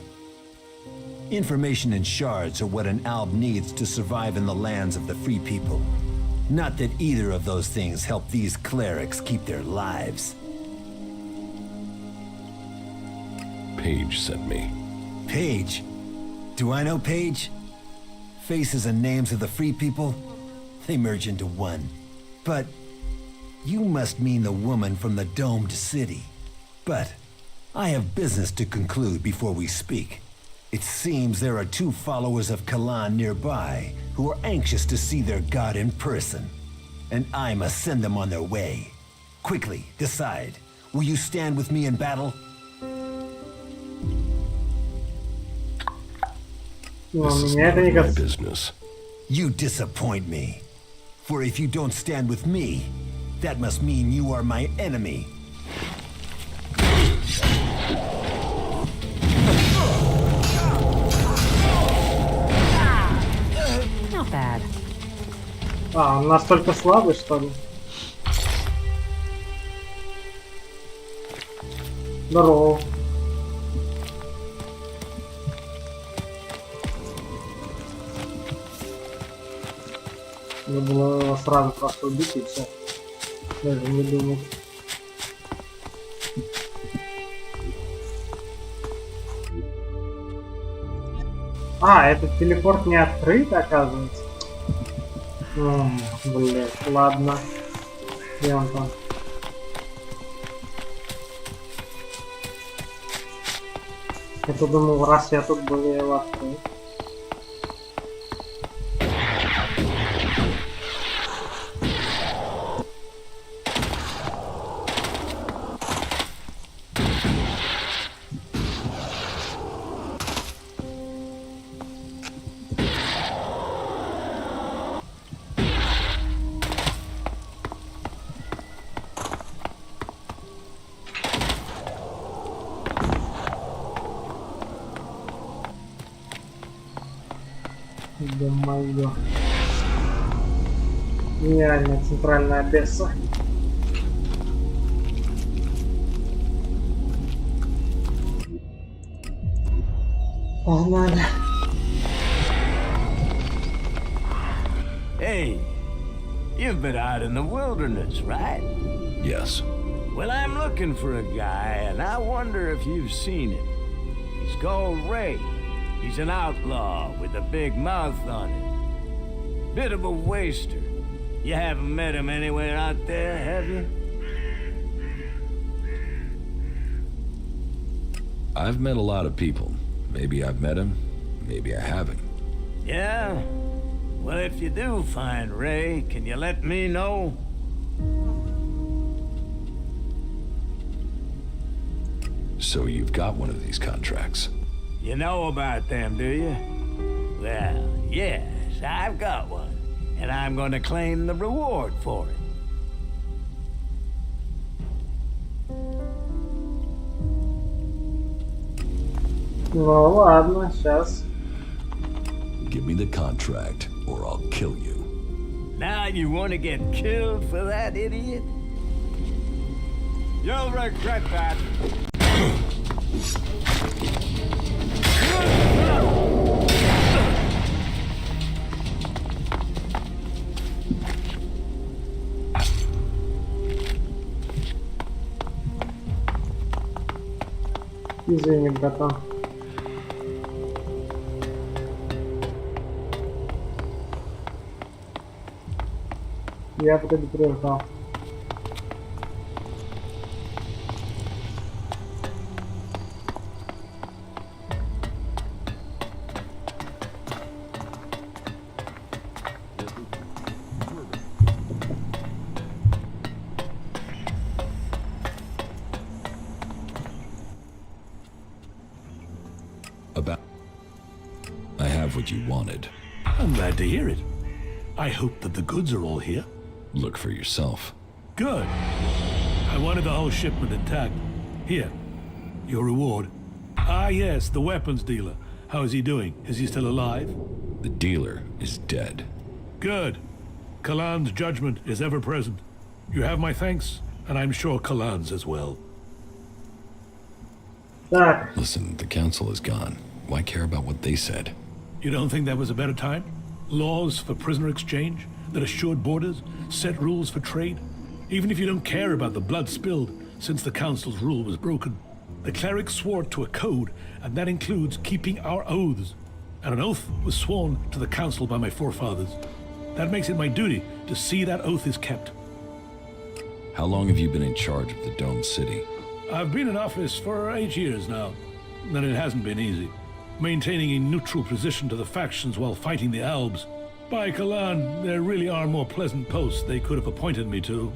Information and shards are what an alb needs to survive in the lands of the free people. Not that either of those things help these clerics keep their lives. Paige sent me. Paige? Do I know Paige? Faces and names of the free people? They merge into one. But you must mean the woman from the domed city. But I have business to conclude before we speak. It seems there are 2 followers of Kalan nearby who are anxious to see their god in person. And I must send them on their way. Quickly, decide. Will you stand with me in battle? This is none of my business. You disappoint me. For if you don't stand with me, that must mean you are my enemy. Not bad. А, он настолько слабый, что ли? Здорово. Надо было его сразу просто убить и все. Даже не думал. А, этот телепорт не открыт, оказывается. Блять, ладно. Где он там? Я-то думал, раз я тут был, я его открыл. Да-моё. Нереальная центральная Одесса. Погнали. Hey, you've been out in the wilderness, right? Yes. Well, I'm looking for a guy, and I wonder if you've seen him. He's called Ray. He's an outlaw with a big mouth on him. Bit of a waster. You haven't met him anywhere out there, have you? I've met a lot of people. Maybe I've met him, maybe I haven't. Yeah? Well, if you do find Ray, can you let me know? So you've got one of these contracts. You know about them, do you? Well, yes, I've got one. And I'm going to claim the reward for it. Ну ладно, сейчас. Give me the contract, or I'll kill you. Now you want to get killed for that, idiot? You'll regret that. Извини, братан. Я предупреждал. About... I have what you wanted. I'm glad to hear it. I hope that the goods are all here. Look for yourself. Good. I wanted the whole shipment intact. Here, your reward. Ah, yes, the weapons dealer. How is he doing? Is he still alive? The dealer is dead. Good. Kalan's judgment is ever present. You have my thanks, and I'm sure Kalan's as well. Listen, the council is gone. Why care about what they said? You don't think that was a better time? Laws for prisoner exchange that assured borders, set rules for trade. Even if you don't care about the blood spilled since the council's rule was broken, the clerics swore to a code, and that includes keeping our oaths. And an oath was sworn to the council by my forefathers. That makes it my duty to see that oath is kept. How long have you been in charge of the Dome City? I've been in office for 8 years now, and it hasn't been easy. Maintaining a neutral position to the factions while fighting the Albs. By Kalan, there really are more pleasant posts they could have appointed me to.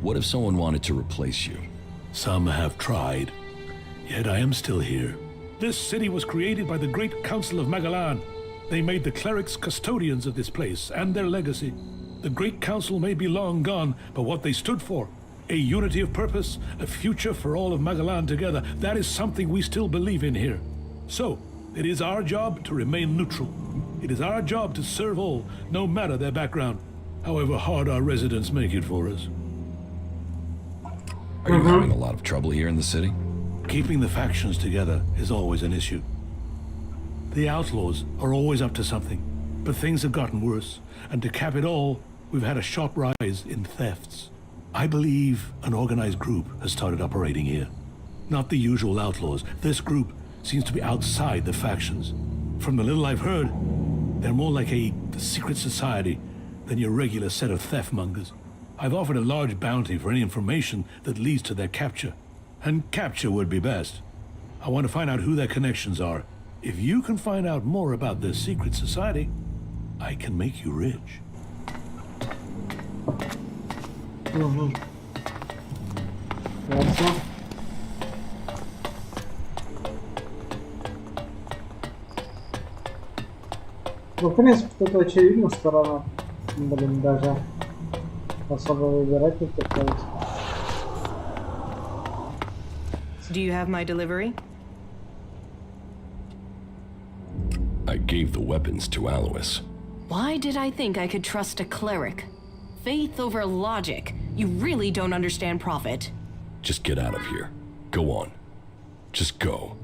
What if someone wanted to replace you? Some have tried, yet I am still here. This city was created by the Great Council of Magalan. They made the clerics custodians of this place and their legacy. The Great Council may be long gone, but what they stood for, a unity of purpose, a future for all of Magalan together, that is something we still believe in here. So, it is our job to remain neutral. It is our job to serve all, no matter their background, however hard our residents make it for us. Are you having a lot of trouble here in the city? Keeping the factions together is always an issue. The outlaws are always up to something, but things have gotten worse, and to cap it all, we've had a sharp rise in thefts. I believe an organized group has started operating here. Not the usual outlaws. This group seems to be outside the factions. From the little I've heard, they're more like a secret society than your regular set of theft mongers. I've offered a large bounty for any information that leads to their capture. And capture would be best. I want to find out who their connections are. If you can find out more about this secret society, I can make you rich. Ясно. Ну, в принципе, тут очевидна сторона. Блин, даже особо выбирать не приходится. Do you have my delivery? I gave the weapons to Alois. Why did I think I could trust a cleric? Faith over logic. You really don't understand profit. Just get out of here. Go on. Just go.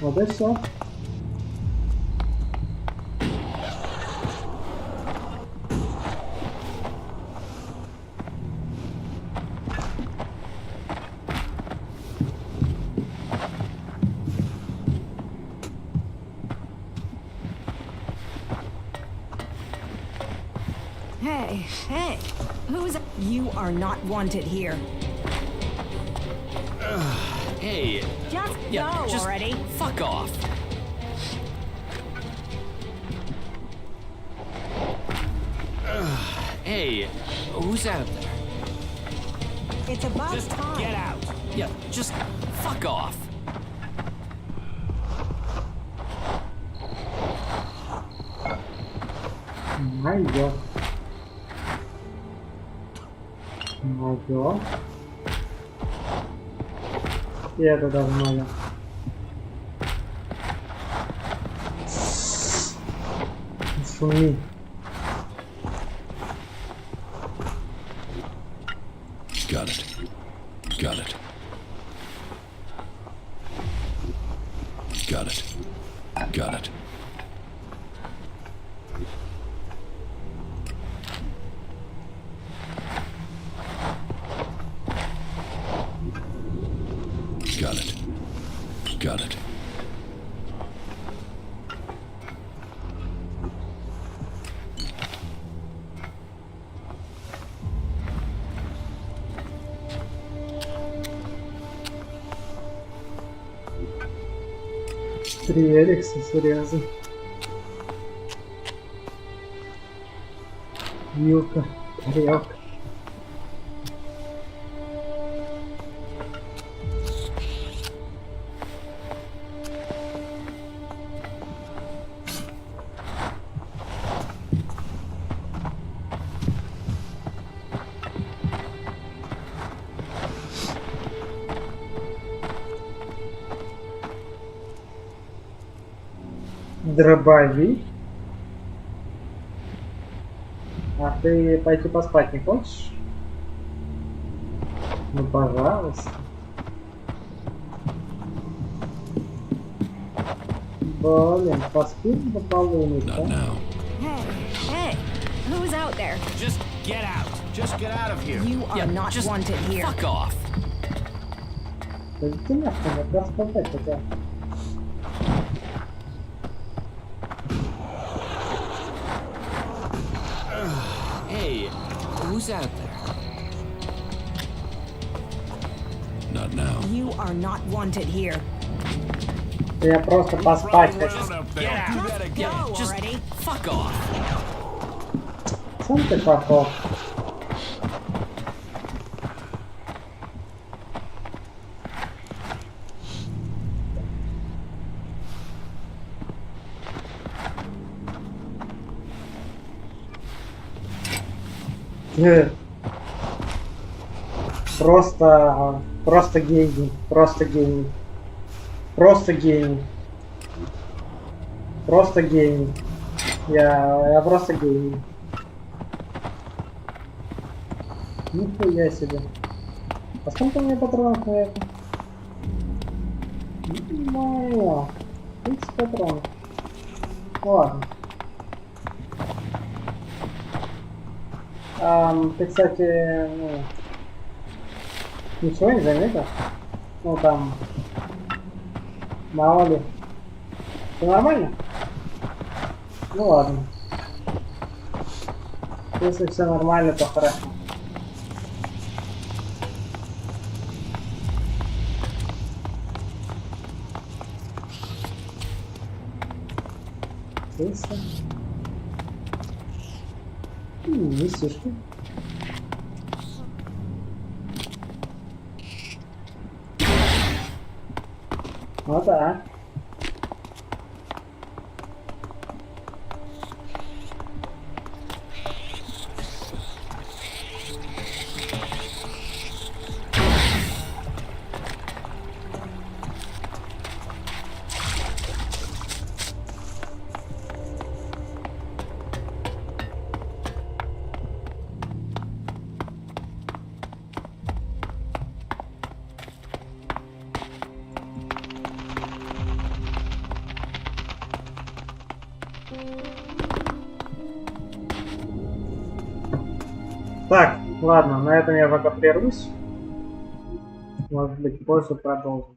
Вот и все. Hey, who's... You are not wanted here. Hey. Just go already. Fuck off. Hey, who's out there? It's about Just time. get out. Yeah, just fuck off. Найдет. Найдет. И это даже надо. Шуми. Got it. Got it. Got it. Got it. Got it. Got it. 3 Элекса, серьезно. Вилка, тарелка. Дробовик. А ты пойти поспать не хочешь? Ну, пожалуйста. Блин, поспим до полуночи. Hey, who's out there? Just get out. Just get out of here. You are not wanted here. Fuck off. Ты нахуй, я просто сказать хотел. Hey, who's out there? Not now. You are not wanted here. Я просто поспать хочу. Just fuck off. Сам ты пошел. Просто гений, просто гений, просто гений, просто гений. Я просто гений. Нихуя себе. А сколько у меня патронов на это? Мало. 30 патронов. Ладно. Ты, кстати, ну, ничего не заметил? Ну там, мало ли. Все нормально? Ну ладно. Если все нормально, то хорошо. Крыса. Лисички. Вот так. Так, ладно, на этом я пока прервусь. Может быть, позже продолжим.